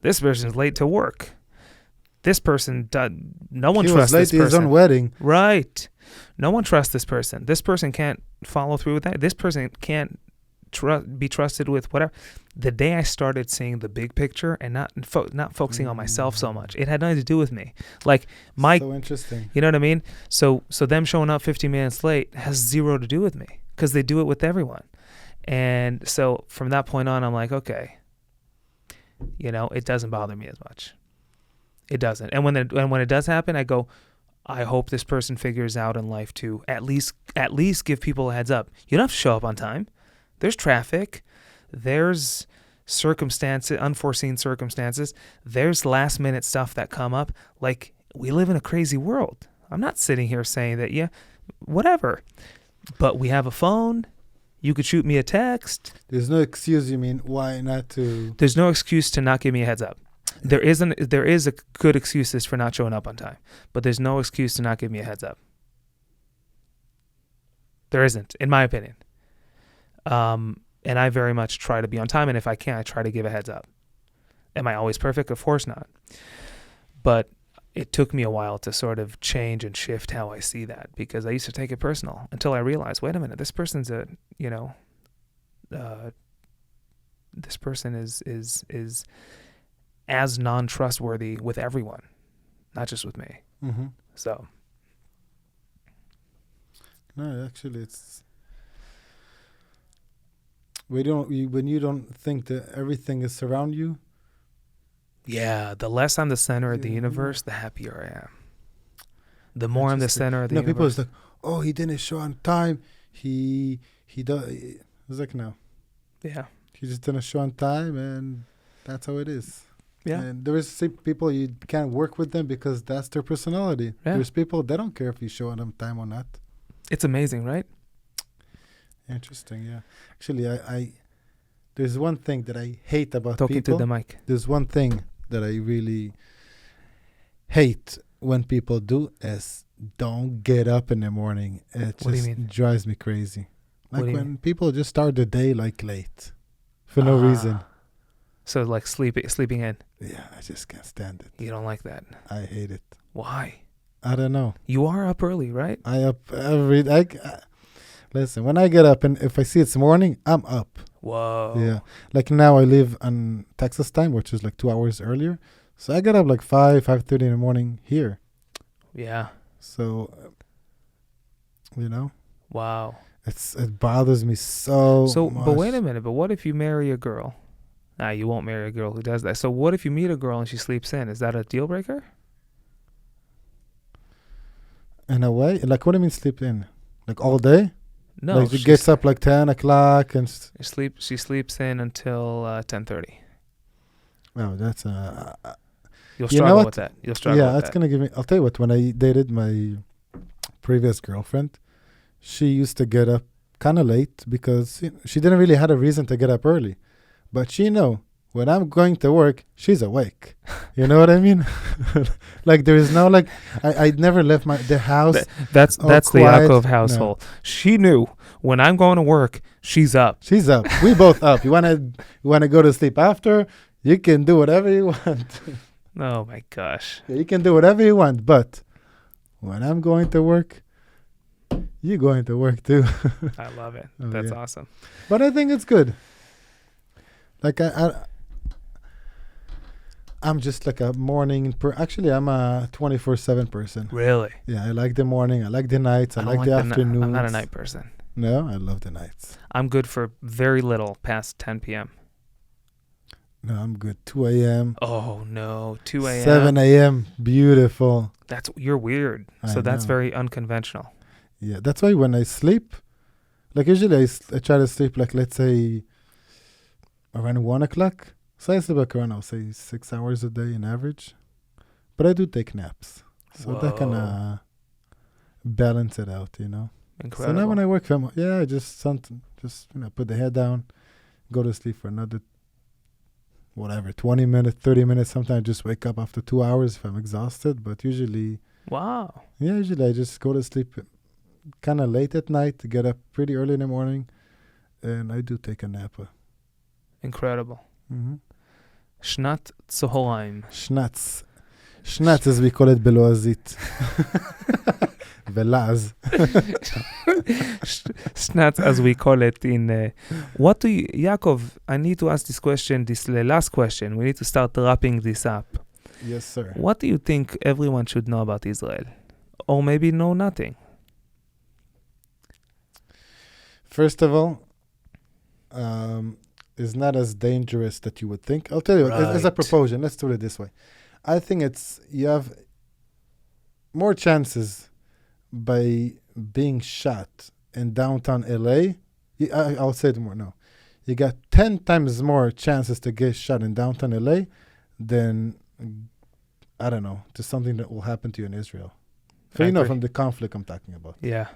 This person's late to work. This person, no one trusts this person. He was late to his own wedding. Right. No one trusts this person. This person can't follow through with that. This person can't be trusted with whatever. The day I started seeing the big picture and not focusing on myself so much, it had nothing to do with me. Like So interesting. you know what I mean? So them showing up 15 minutes late has zero to do with me because they do it with everyone. And so from that point on, I'm like, okay, it doesn't bother me as much. It doesn't. And when it does happen, I go, I hope this person figures out in life to at least give people a heads up. You don't have to show up on time. There's traffic. There's unforeseen circumstances. There's last minute stuff that come up. Like, we live in a crazy world. I'm not sitting here saying that, yeah, whatever. But we have a phone. You could shoot me a text. There's no excuse, you mean, why not to... There's no excuse to not give me a heads up. There is a good excuses for not showing up on time, but there's no excuse to not give me a heads up. There isn't, in my opinion. And I very much try to be on time, and if I can, I try to give a heads up. Am I always perfect? Of course not. But it took me a while to sort of change and shift how I see that, because I used to take it personal until I realized, wait a minute, this person's this person is as non-trustworthy with everyone, not just with me. Mm-hmm. So. No, actually, it's... When you don't think that everything is around you. Yeah, the less I'm the center of the universe, the happier I am. The more I'm the center of the universe. People is like, oh, he didn't show on time. He does. It's like, no. Yeah. He just didn't show on time, and that's how it is. Yeah. And there is people you can't work with them because that's their personality. Yeah. There's people, they don't care if you show on time or not. It's amazing, right? Interesting, yeah. Actually, I there's one thing that I hate about Talking people. to the mic. There's one thing that I really hate when people do is don't get up in the morning. It What do you just mean? drives me crazy. Like What do you when people just start the day like late for no reason. So like sleeping in. Yeah, I just can't stand it. You don't like that. I hate it. Why? I don't know. You are up early, right? Listen, when I get up and if I see it's morning, I'm up. Whoa. Yeah. Like now I live on Texas time, which is like 2 hours earlier. So I get up like 5:30 in the morning here. Yeah. So, Wow. it bothers me so much. But wait a minute. But what if you marry a girl? Nah, you won't marry a girl who does that. So what if you meet a girl and she sleeps in? Is that a deal breaker? In a way? Like, what do you mean sleep in? Like all day? No, Like she gets up like 10 o'clock and. she sleeps in until 10:30. Oh, that's You'll You know struggle what? with that. You'll struggle yeah, with that's that. gonna give me. I'll tell you what. When I dated my previous girlfriend, she used to get up kind of late because she didn't really had a reason to get up early, but she know when I'm going to work, she's awake. You know what I mean? Like there is no like I never left the house. That's all the quiet. Yaakov No. household. She knew when I'm going to work, she's up. She's up. We both up. You wanna go to sleep after? You can do whatever you want. Oh my gosh. Yeah, you can do whatever you want, but when I'm going to work, you're going to work too. I love it. Oh, That's yeah. awesome. But I think it's good. Like I'm just like a morning. Actually, I'm a 24/7 person. Really? Yeah, I like the morning. I like the nights. I don't like the afternoons. I'm not a night person. No, I love the nights. I'm good for very little past 10 p.m. No, I'm good. 2 a.m. Oh no, 2 a.m. 7 a.m. Beautiful. You're weird. So I that's know. very unconventional. Yeah, that's why when I sleep, like usually I try to sleep like let's say around 1 o'clock. So I sleep like around I'll say 6 hours a day in average, but I do take naps, so that kind Whoa. of balance it out, you know. Incredible. So now when I work from I just put the head down, go to sleep for another whatever 20 minutes, 30 minutes. Sometimes I just wake up after 2 hours if I'm exhausted, but usually Wow. I just go to sleep kind of late at night, get up pretty early in the morning, and I do take a nap. Incredible. Mm-hmm. Shnat Tzohoraim. Schnatz. Schnatz, as we call it בלועזית. ולעז. Snats, as we call it in. What do you, Yaakov? I need to ask this question. This the last question. We need to start wrapping this up. Yes, sir. What do you think everyone should know about Israel, or maybe know nothing? First of all, is not as dangerous that you would think. I'll tell you, as a Right. proposition, let's do it this way. I think you have more chances by being shot in downtown LA. I'll say it more now. You got 10 times more chances to get shot in downtown LA than, I don't know, to something that will happen to you in Israel. So, I you know, agree. from the conflict I'm talking about. Yeah.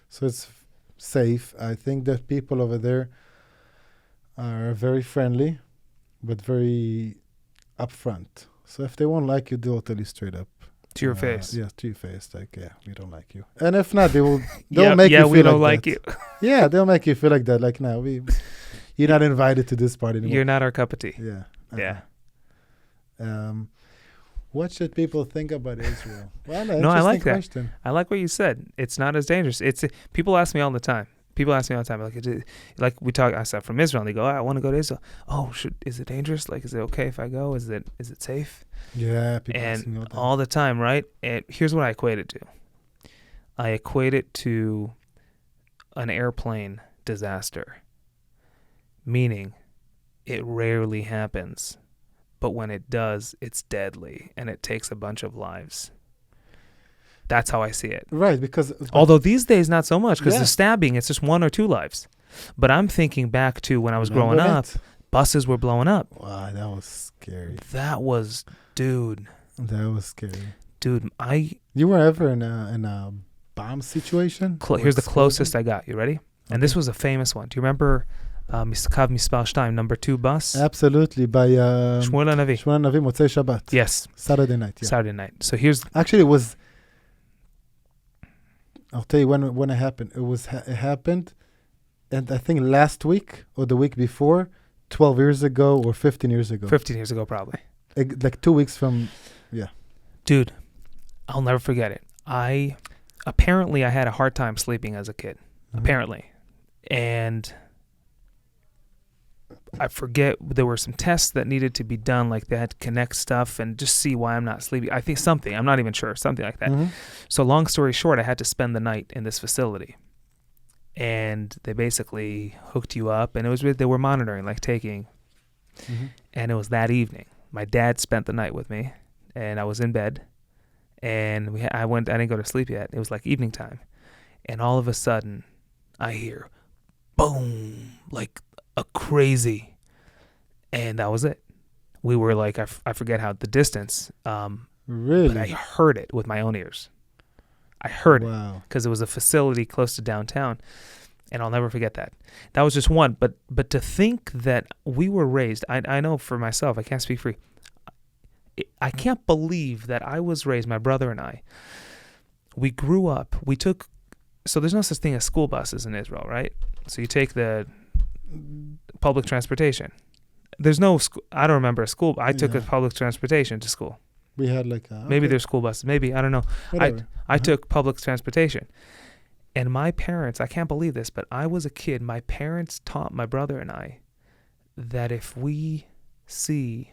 So it's safe. I think that people over there are very friendly, but very upfront. So if they won't like you, they'll tell you straight up. To your face. Yeah, to your face. Like, yeah, we don't like you. And if not, they'll Yeah, make you feel we don't like that. you. Yeah, they'll make you feel like that. Like, no, you're not invited to this party anymore. You're not our cup of tea. Yeah. Yeah. What should people think about Israel? Well, No, I like that. question. I like what you said. It's not as dangerous. People ask me all the time. Like we talk. I said from Israel. And they go, I want to go to Israel. Oh, is it dangerous? Like, is it okay if I go? Is it safe? Yeah, people ask me And that. all the time, right? And here's what I equate it to. I equate it to an airplane disaster, meaning it rarely happens, but when it does, it's deadly and it takes a bunch of lives. That's how I see it. Right, because... Although these days, not so much, because Yeah. the stabbing, it's just 1 or 2 lives. But I'm thinking back to when I was growing Remember up, that? buses were blowing up. Wow, that was scary. That was, dude, That was scary. You were ever in a bomb situation? Here's the closest I got. You ready? And this was a famous one. Do you remember Kav Mispar 2, number 2 bus? Absolutely, by Shmuel Hanavi. Shmuel Hanavi, Motzei Shabbat. Yes, Saturday night, yeah. Saturday night. So here's, Actually, it was... I'll tell you when it happened. It happened, and I think last week or the week before, 12 years ago or 15 years ago. 15 years ago, probably. Like 2 weeks from... Dude, I'll never forget it. Apparently I had a hard time sleeping as a kid. Mhm. Apparently. And I forget, there were some tests that needed to be done, like they had to connect stuff and just see why I'm not sleeping. I think something, I'm not even sure, something like that. Mhm. So long story short, I had to spend the night in this facility. And they basically hooked you up, and they were monitoring, like taking, Mhm. and it was that evening. My dad spent the night with me, and I was in bed, and I didn't go to sleep yet. It was like evening time. And all of a sudden, I hear boom, like a crazy, and that was it. We were like, I forget how the distance, but I Really? heard it with my own ears. I heard it Wow. because it was a facility close to downtown, and I'll never forget that. That was just one, but to think that we were raised, I know for myself, I can't speak for you. I can't believe that I was raised, my brother and I, we grew up, so there's no such thing as school buses in Israel, right? So you take the public transportation. There's no, I don't remember a school, I took a Yeah. public transportation to school. We had like Maybe okay, there's school buses, maybe, I don't know. whatever. I took public transportation. And my parents, I can't believe this, but I was a kid. My parents taught my brother and I that if we see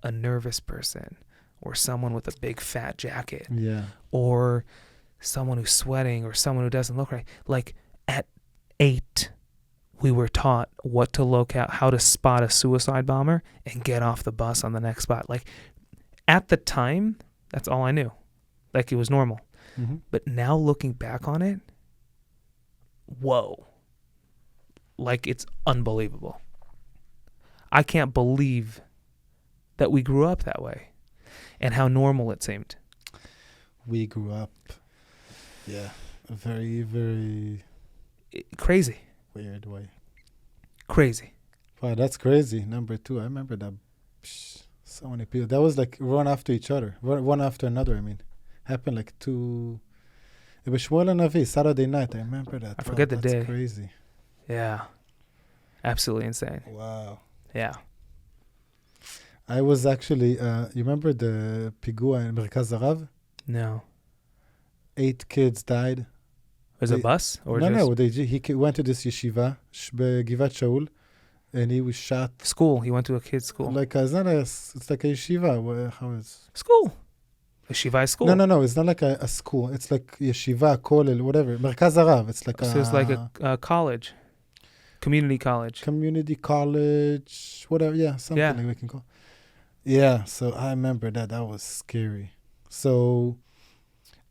a nervous person or someone with a big fat jacket Yeah. or someone who's sweating or someone who doesn't look right, like at 8, we were taught what to look at, how to spot a suicide bomber and get off the bus on the next spot. Like at the time, that's all I knew. Like it was normal. Mm-hmm. But now looking back on it, whoa. Like it's unbelievable. I can't believe that we grew up that way and how normal it seemed. We grew up, yeah, a very, very Crazy. weird way. Crazy. Wow, that's crazy. Number 2, I remember that. So many people. That was like run after each other, one after another. I mean, happened like 2. It was Shmuel and Avi, Saturday night. I remember that. I forget the that's day. Crazy. Yeah. Absolutely insane. Wow. Yeah. I was actually. You remember the pigua in Merkaz Arav? No. 8 kids died. Was it a bus or No. just He went to this yeshiva, Givat Shaul, and he was shot. school? He went to a kid's school. Like it's not it's like a yeshiva. How is? School. A Shiva school. No. It's not like a school. It's like yeshiva, kollel, whatever. Merkaz Arav. It's like So it's like a college. Community college. community college, whatever. Yeah, something Yeah. like we can call. Yeah. So I remember that. That was scary. So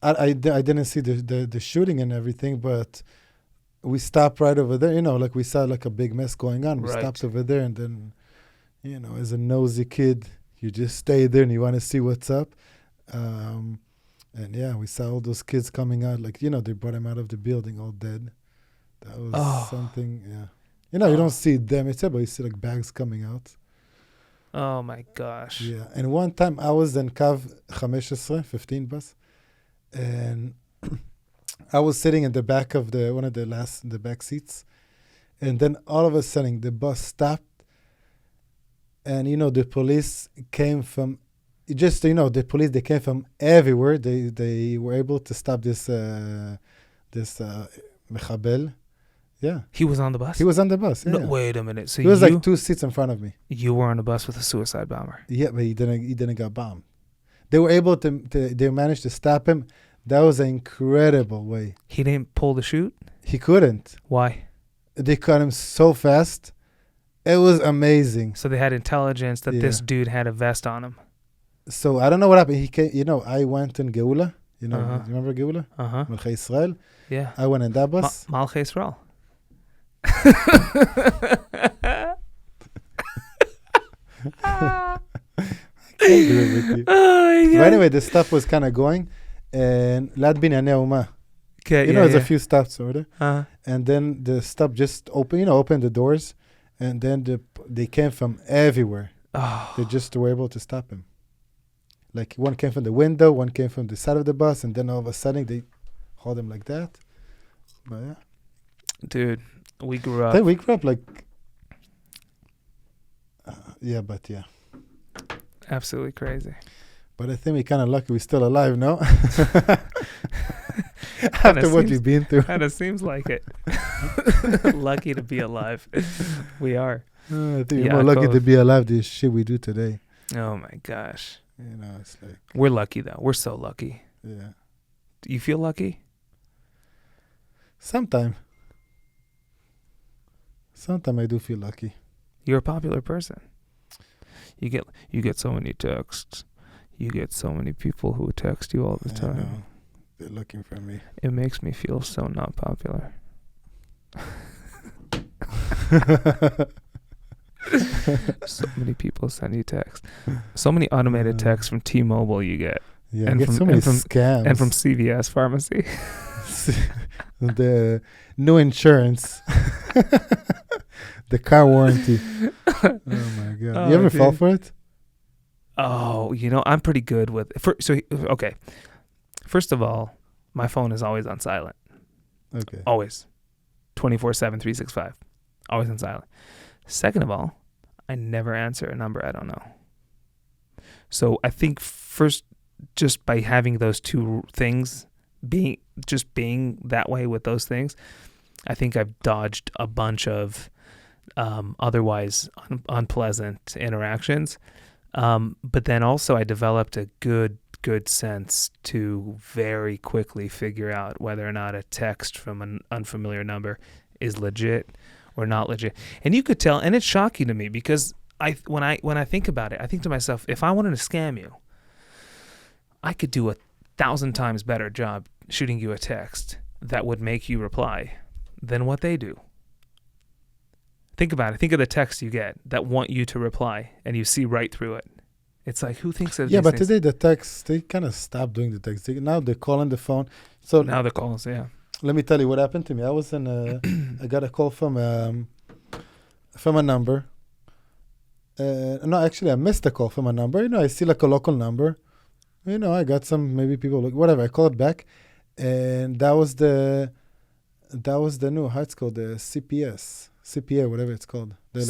I didn't see the shooting and everything, but we stopped right over there. You know, like we saw like a big mess going on. We Right. stopped over there, and then, you know, as a nosy kid, you just stay there and you want to see what's up. And yeah, we saw all those kids coming out. Like, you know, they brought them out of the building all dead. That was something. Yeah. You know, you don't see them, but you see like bags coming out. Oh my gosh. Yeah, and one time I was in Kav 15 bus, and I was sitting in the back of the back seats, and then all of a sudden the bus stopped, and you know the police came from, the police, they came from everywhere. They were able to stop this mechabel. Yeah, He was on the bus? he was on the bus. Yeah, No, wait a minute. So he was like 2 seats in front of me. you were on the bus with a suicide bomber. Yeah, but he didn't get bombed. They were able they managed to stop him. That was an incredible way. He didn't pull the chute? He couldn't. Why? They caught him so fast. It was amazing. So they had intelligence that this Yeah. dude had a vest on him. So I don't know what happened. He came, I went in Geula. You know, Uh-huh. you remember Geula? Uh-huh. Melchei Israel. Yeah. I went in that bus. Malchei Yisrael. Can't do it with you. Oh, But anyway, the stuff was kind of going. And Lad Binyanei Uma. okay, You know, there's a few stops over there. And then the stop just opened the doors. And then they came from everywhere. Oh, They just were able to stop him. Like one came from the window, one came from the side of the bus, and then all of a sudden they hold him like that. But yeah, dude, we grew up. then we grew up like, yeah. Absolutely crazy. But I think we're kind of lucky we're still alive, no? After what we've been through. Kind of seems like it. Lucky to be alive. We are. I think we're more lucky to be alive this shit we do today. Oh my gosh. You know, it's like, We're lucky though. We're so lucky. yeah. Do you feel lucky? Sometime I do feel lucky. You're a popular person. You get so many texts. You get so many people who text you all the I time. know. They're looking for me. It makes me feel so not popular. So many people send you texts. So many automated texts from T-Mobile you get. Yeah, And I get from- so many and from- scams. And from CVS Pharmacy. The no insurance. The car warranty. Oh my god! Oh, You ever fall dude. for it? Oh, I'm pretty good with... Okay. First of all, my phone is always on silent. Okay. Always. 24/7, 365. Always on silent. Second of all, I never answer a number I don't know. So I think first, just by having those two things, being that way with those things, I think I've dodged a bunch of otherwise unpleasant interactions. But then also I developed a good sense to very quickly figure out whether or not a text from an unfamiliar number is legit or not legit. And you could tell, and it's shocking to me because when I think about it, I think to myself, if I wanted to scam you, I could do 1,000 times better job shooting you a text that would make you reply than what they do. Think about it. Think of the texts you get that want you to reply and you see right through it. It's like, who thinks of Yeah, these but things? today the text, they kind of stopped doing the text. Now they call on the phone. So Now the calls, yeah. let me tell you what happened to me. I was in I got a call from a number. No, actually, I missed a call from a number. I see like a local number. I got some maybe people like whatever. I called back, and that was the new how it's called, the CPA, whatever it's called, the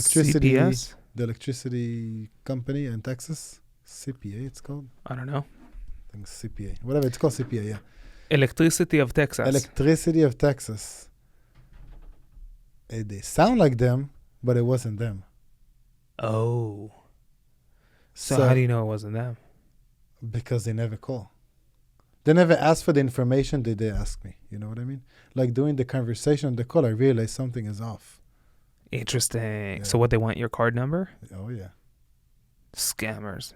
electricity company in Texas. CPA, it's called. I don't know. I think CPA, whatever it's called, CPA. Yeah. Electricity of Texas. Electricity of Texas. They sound like them, but it wasn't them. Oh. So how do you know it wasn't them? Because they never call. They never ask for the information that they ask me. You know what I mean? Like during the conversation on the call, I realized something is off. Interesting. Yeah. So what, they want your card number? Oh, yeah. Scammers.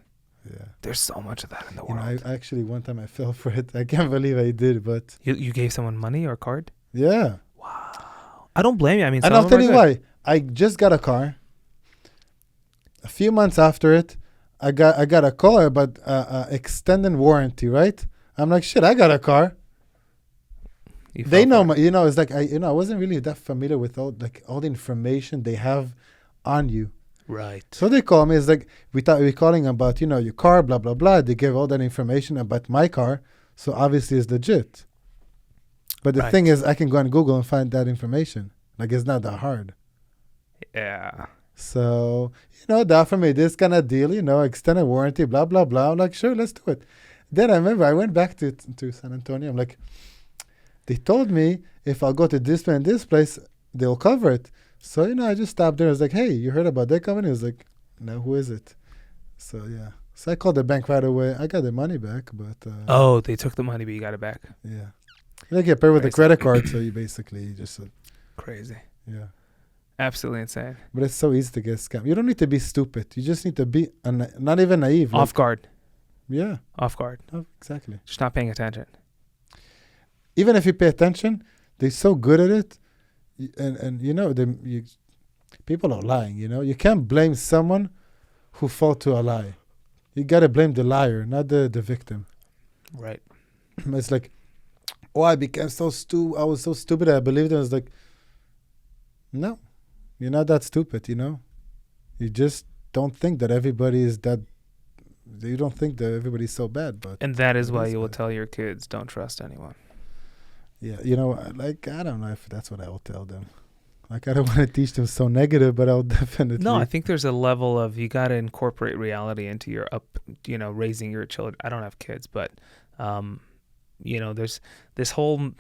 Yeah. There's so much of that in the You know, world. I actually, one time I fell for it. I can't believe I did, but You gave someone money or card? yeah. Wow. I don't blame you. I mean, And some I'll of them tell are you good. why. I just got a car. A few months after it, I got a call about extended warranty, right? I'm like, shit, I got a car. You They fell know, for it. it's like I wasn't really that familiar with all the information they have on you. Right. So they call me. It's like we're calling about your car, blah blah blah. They give all that information about my car, so obviously it's legit. But the Right. thing is, I can go on Google and find that information. Like it's not that hard. Yeah. So they offer me this kind of deal. Extended warranty, blah blah blah. I'm like, sure, let's do it. Then I remember I went back to San Antonio. I'm like, they told me if I'll go to this and this place, they'll cover it. So, I just stopped there. I was like, hey, you heard about that company? I was like, no, who is it? So, yeah. So I called the bank right away. I got the money back, but... Oh, they took the money, but you got it back. Yeah. You get paid with a Crazy. credit card, so you basically just... Crazy. yeah. Absolutely insane. But it's so easy to get scammed. You don't need to be stupid. You just need to be not even naive. Off guard. Yeah. Off guard. Oh, exactly. Just not paying attention. Even if you pay attention, they're so good at it. And people are lying, You can't blame someone who fall to a lie. You got to blame the liar, not the victim. Right. It's like, I became so stupid. I was so stupid I believed it. I was like, no, you're not that stupid, You just don't think that everybody is that. You don't think that everybody's so bad. But And that is why is you will bad. tell your kids, don't trust anyone. yeah, I don't know if that's what I will tell them. Like, I don't want to teach them so negative, but I'll definitely. No, I think there's a level of, you got to incorporate reality into your raising your children. I don't have kids, but, there's this whole,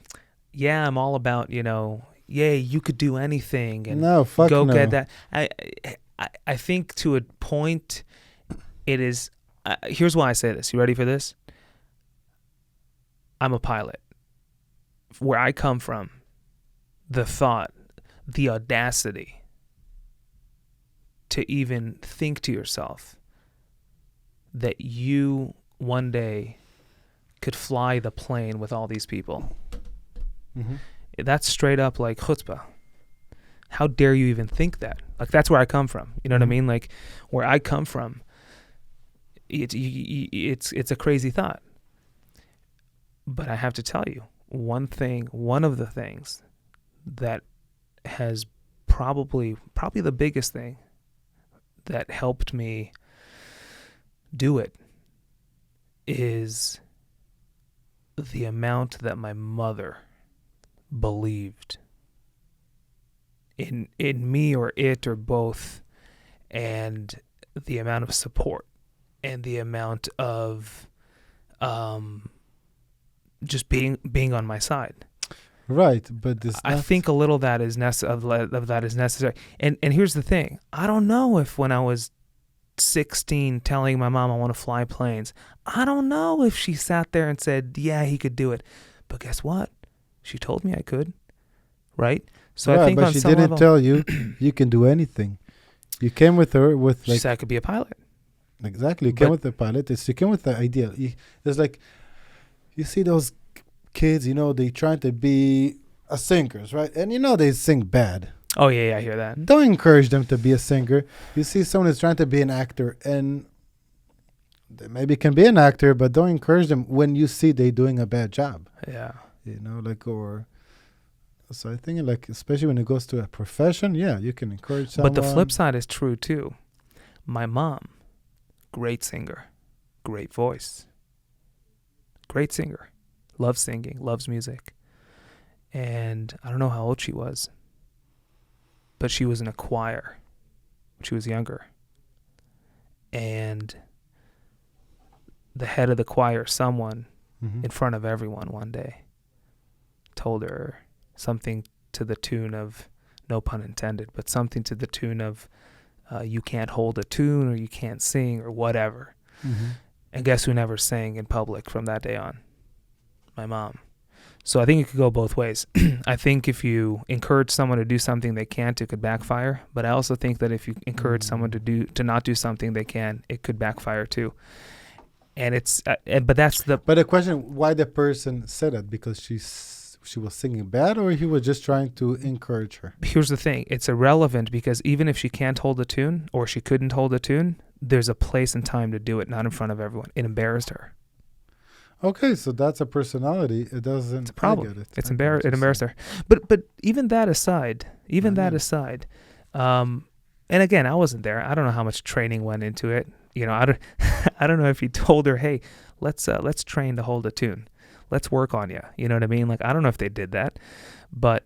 I'm all about, you could do anything and No, fuck go no. get that. I think to a point, it is, here's why I say this. You ready for this? I'm a pilot. Where I come from, the thought, the audacity to even think to yourself that you one day could fly the plane with all these people. Mm-hmm. That's straight up like chutzpah. How dare you even think that? Like, that's where I come from. You know what I mean? Like, where I come from, it's a crazy thought. But I have to tell you, one of the things that has probably the biggest thing that helped me do it is the amount that my mother believed in me or it or both, and the amount of support and the amount of just being on my side. Right, but I think a little of that is necessary. And here's the thing. I don't know if when I was 16 telling my mom I want to fly planes, I don't know if she sat there and said, yeah, he could do it. But guess what? She told me I could. Right? So right, I think but on she some didn't level, tell you you can do anything. You came with her with she like said I could be a pilot. exactly. You came with the pilot. She came with the idea. It's like you see those kids. They trying to be a singers, right? And they sing bad. Oh, yeah, I hear that. Don't encourage them to be a singer. You see someone who's trying to be an actor, and they maybe can be an actor, but don't encourage them when you see they doing a bad job. Yeah. So I think, like, especially when it goes to a profession, yeah, you can encourage someone. But the flip side is true, too. My mom, great singer, great voice, great singer, loves singing, loves music. And I don't know how old she was, but she was in a choir when she was younger. And the head of the choir, someone in front of everyone one day, told her something to the tune of, no pun intended, but something to the tune of, you can't hold a tune or you can't sing or whatever. And guess who never sang in public from that day on? My mom. So I think it could go both ways. I think if you encourage someone to do something they can't, it could backfire. But I also think that if you encourage someone to not do something they can, it could backfire too. And it's but that's the. But the question: why the person said it? Because she was singing bad, or he was just trying to encourage her? Here's the thing: it's irrelevant, because even if she can't hold a tune or she couldn't hold a tune, there's a place and time to do it, not in front of everyone. It embarrassed her. Okay, so that's a personality. It doesn't. It's a problem. It embarrassed her. But even that aside, and again, I wasn't there. I don't know how much training went into it. I don't know if he told her, "Hey, let's train to hold a tune. Let's work on you." You know what I mean? Like, I don't know if they did that, but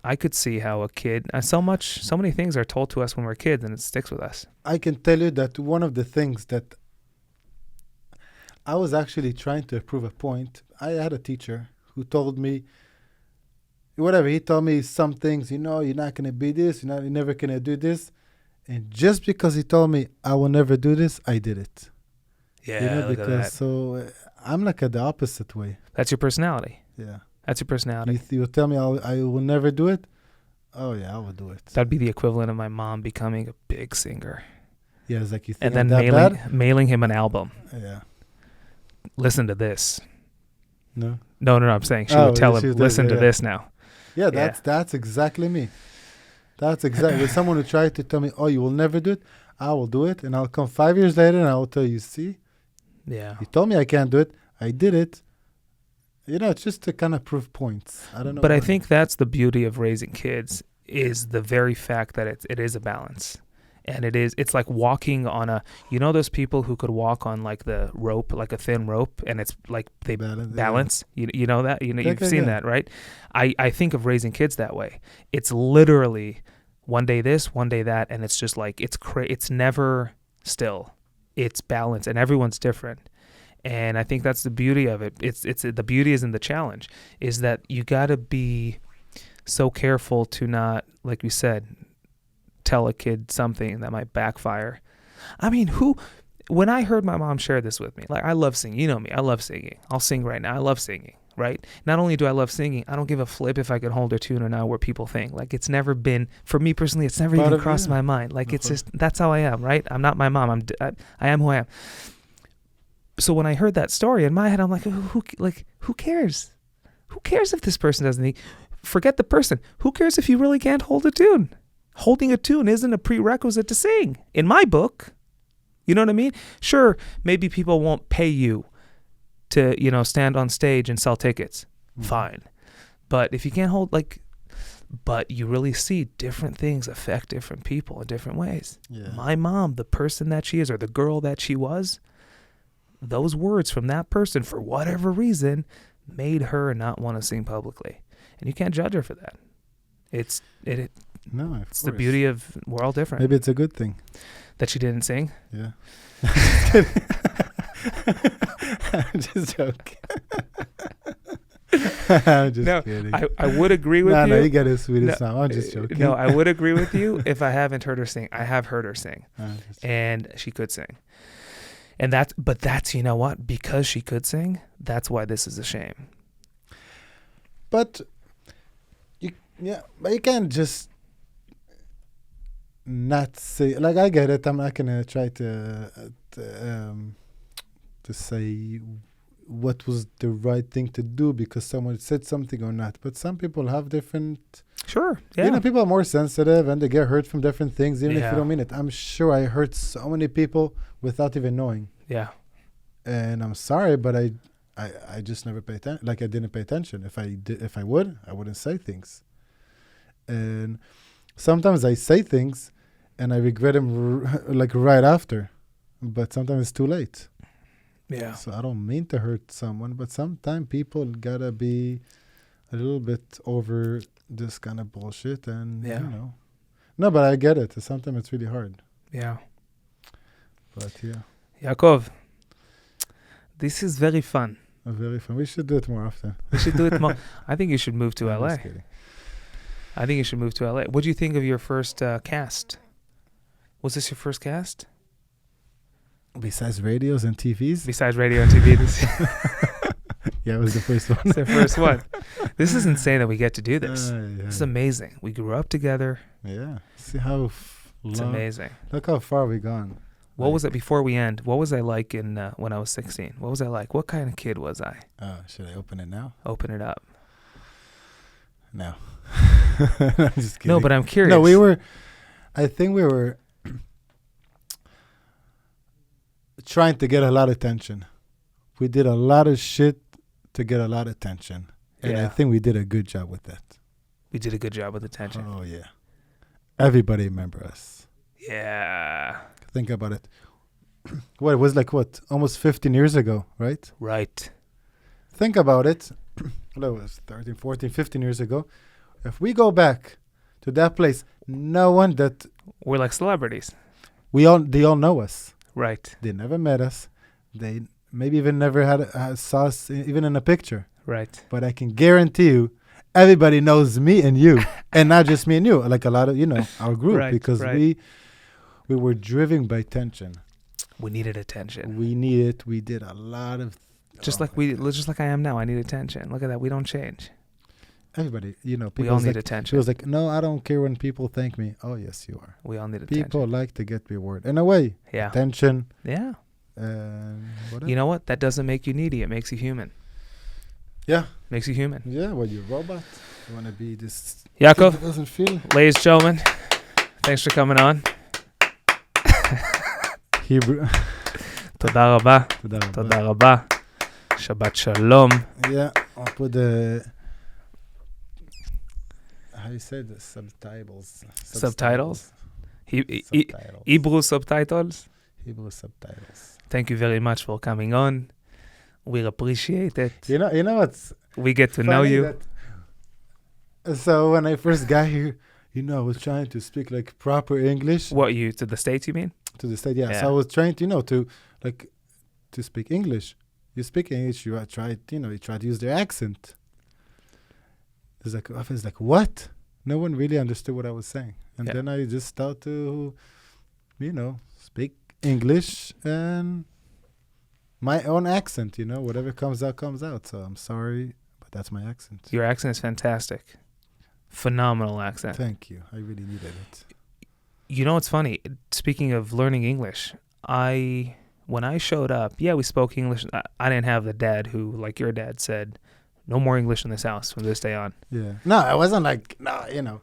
I could see how a kid. So many things are told to us when we're kids, and it sticks with us. I can tell you that one of the things that I was actually trying to prove a point. I had a teacher who told me, whatever, he told me some things, you're not going to be this, you're never going to do this. And just because he told me I will never do this, I did it. Yeah, look at that. So I'm like the opposite way. That's your personality. Yeah. That's your personality. You tell me I will never do it. Oh, yeah, I will do it. That'd be the equivalent of my mom becoming a big singer. Yeah, it's like you think and then mailing him an album. Yeah. Listen to this. No, I'm saying she would tell him, listen to this now. Yeah, that's exactly me. That's exactly someone who tried to tell me, oh, you will never do it. I will do it. And I'll come 5 years later and I will tell you, see? Yeah. You told me I can't do it. I did it. It's just to kind of prove points. I don't know. But I think that's the beauty of raising kids, is the very fact that it is a balance. And it's like walking on those people who could walk on like the rope, like a thin rope, and it's like they balance. Yeah. You know that? You've seen that, right? I think of raising kids that way. It's literally one day this, one day that, and it's just like, it's never still. It's balance, and everyone's different. And I think that's the beauty of it. It's the beauty is in the challenge, is that you got to be so careful to not, like you said, tell a kid something that might backfire. I mean, when I heard my mom share this with me, like, I love singing. You know me, I love singing. I'll sing right now. I love singing, right? Not only do I love singing, I don't give a flip if I can hold a tune or not where people think. Like, it's never been, for me personally, it's never even crossed my mind. Like, it's just, that's how I am, right? I'm not my mom. I am who I am. So when I heard that story in my head, I'm like, who cares? Who cares if this person doesn't think? forget the person. Who cares if you really can't hold a tune? Holding a tune isn't a prerequisite to sing. In my book, you know what I mean? Sure, maybe people won't pay you to, stand on stage and sell tickets. Fine. But if you can't hold, but you really see different things affect different people in different ways. Yeah. My mom, the person that she is, or the girl that she was, those words from that person, for whatever reason, made her not want to sing publicly. And you can't judge her for that. It's No, of it's course. the beauty of we're all different. Maybe it's a good thing. That she didn't sing. Yeah. I'm just joking. I'm just kidding. I would agree with you. No, you get a sweetest song. I'm just joking. No, I would agree with you if I haven't heard her sing. I have heard her sing, and she could sing. And that's you know what? Because she could sing, that's why this is a shame. But you can't just not say, like, I get it. I'm not gonna try to say what was the right thing to do because someone said something or not. But some people have different. Sure. Yeah. People are more sensitive and they get hurt from different things, even if Yeah. you don't mean it. I'm sure I hurt so many people without even knowing. Yeah. And I'm sorry, but I just never pay attention. Like, I didn't pay attention. If I would, I wouldn't say things. And sometimes I say things and I regret them right after. But sometimes it's too late. Yeah. So I don't mean to hurt someone, but sometimes people gotta be a little bit over this kind of bullshit. And, No, but I get it. Sometimes it's really hard. Yeah. But, yeah. Yaakov, this is very fun. Very fun. We should do it more often. We should do it more. I think you should move to I'm LA. just kidding. I think you should move to LA. What do you think of your first cast? Was this your first cast? Besides radios and TVs? Besides radio and TV, this Yeah, it was the first one. is the first one. This is insane that we get to do this. Yeah. This is amazing. We grew up together. Yeah. See how It's long. amazing. Look how far we gone. What was it before we end? What was I like in when I was 16? What was I like? What kind of kid was I? Should I open it now? Open it up. No. I'm just kidding. No, but I'm curious. No, I think we were trying to get a lot of attention. We did a lot of shit to get a lot of attention. And I Yeah. think we did a good job with that. We did a good job with attention. Oh, yeah. Everybody remember us. Yeah. Think about it. It was almost 15 years ago, right? Right. Think about it. Well, it was 13, 14, 15 years ago. If we go back to that place, no one that We're like celebrities. they all know us. Right. They never met us. They maybe even never saw us even in a picture. Right. But I can guarantee you, everybody knows me and you, and not just me and you. Like a lot of our group, Right, because right. we were driven by tension. We needed attention. We needed. We did a lot of. Just like I am now. I need attention. Look at that. We don't change. Everybody, people. We all need She attention. was like, no, I don't care when people thank me. Oh, yes, you are. We all need attention. People like to get reward. In a way, Yeah. attention. Yeah. Whatever. You know what? That doesn't make you needy. It makes you human. Yeah. Makes you human. Yeah, well, you're a robot. You want to be this... Yaakov, It doesn't feel... ladies and gentlemen, thanks for coming on. Hebrew. תודה רבה. תודה רבה. תודה רבה. Shabbat shalom. Yeah, I'll put the... How you say the subtitles? Subtitles? Subtitles. Hebrew subtitles. Hebrew subtitles. Thank you very much for coming on. We appreciate it. You know what's We get to know funny you. So when I first got here, I was trying to speak like proper English What, you to the States, you mean? to the state. Yeah. Yeah. So I was trying to, to speak English. You speak English, you try to use their accent. I was like, what? No one really understood what I was saying. And Yeah. then I just start to, speak English and my own accent, whatever comes out, comes out. So I'm sorry, but that's my accent. Your accent is fantastic. Phenomenal accent. Thank you. I really needed it. You know what's funny? Speaking of learning English, when I showed up, we spoke English. I didn't have the dad who, like your dad said, no more English in this house from this day on. Yeah. No, I wasn't like, no, you know.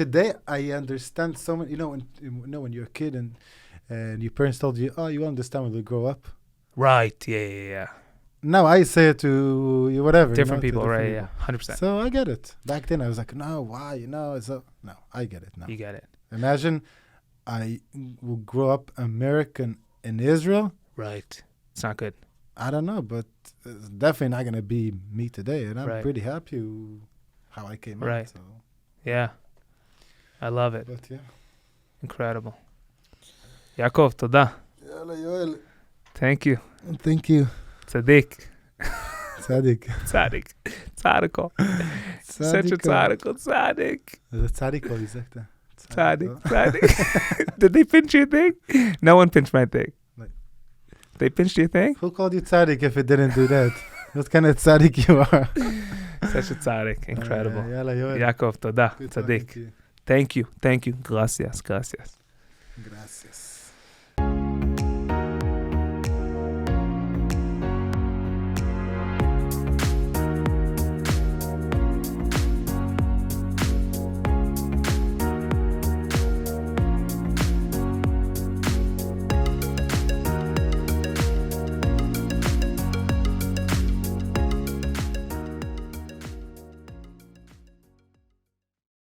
Today I understand so many, when you're a kid and your parents told you, oh, you understand when you grow up. Right. Yeah. Now I say it to you, whatever. Different to people, different right? people. Yeah. 100%. So I get it. Back then I was like, no, why? No, I get it now. You get it. Imagine I will grow up American in Israel. Right. It's not good. I don't know, but it's definitely not going to be me today. And I'm Right. pretty happy how I came Right. out. So. Yeah. I love it. But yeah. Incredible. Yaakov, toda. Yalla, Yoel. Thank you. Thank you. Tzaddik. Tzaddik. Tzaddik. Tzadiko. Such a tzadiko. Tzaddik. Tzadiko, he sagt er. Tzaddik. Tzaddik. Did they pinch your thing? No one pinched my thing. Like- They pinched your thing? Who called you tzaddik if it didn't do that? What kind of tzaddik you are? Such a tzaddik. Incredible. Yalla, Yoel. Yaakov, toda. Good talking Tzaddik. to you. Thank you. Thank you. Gracias. Gracias. Gracias.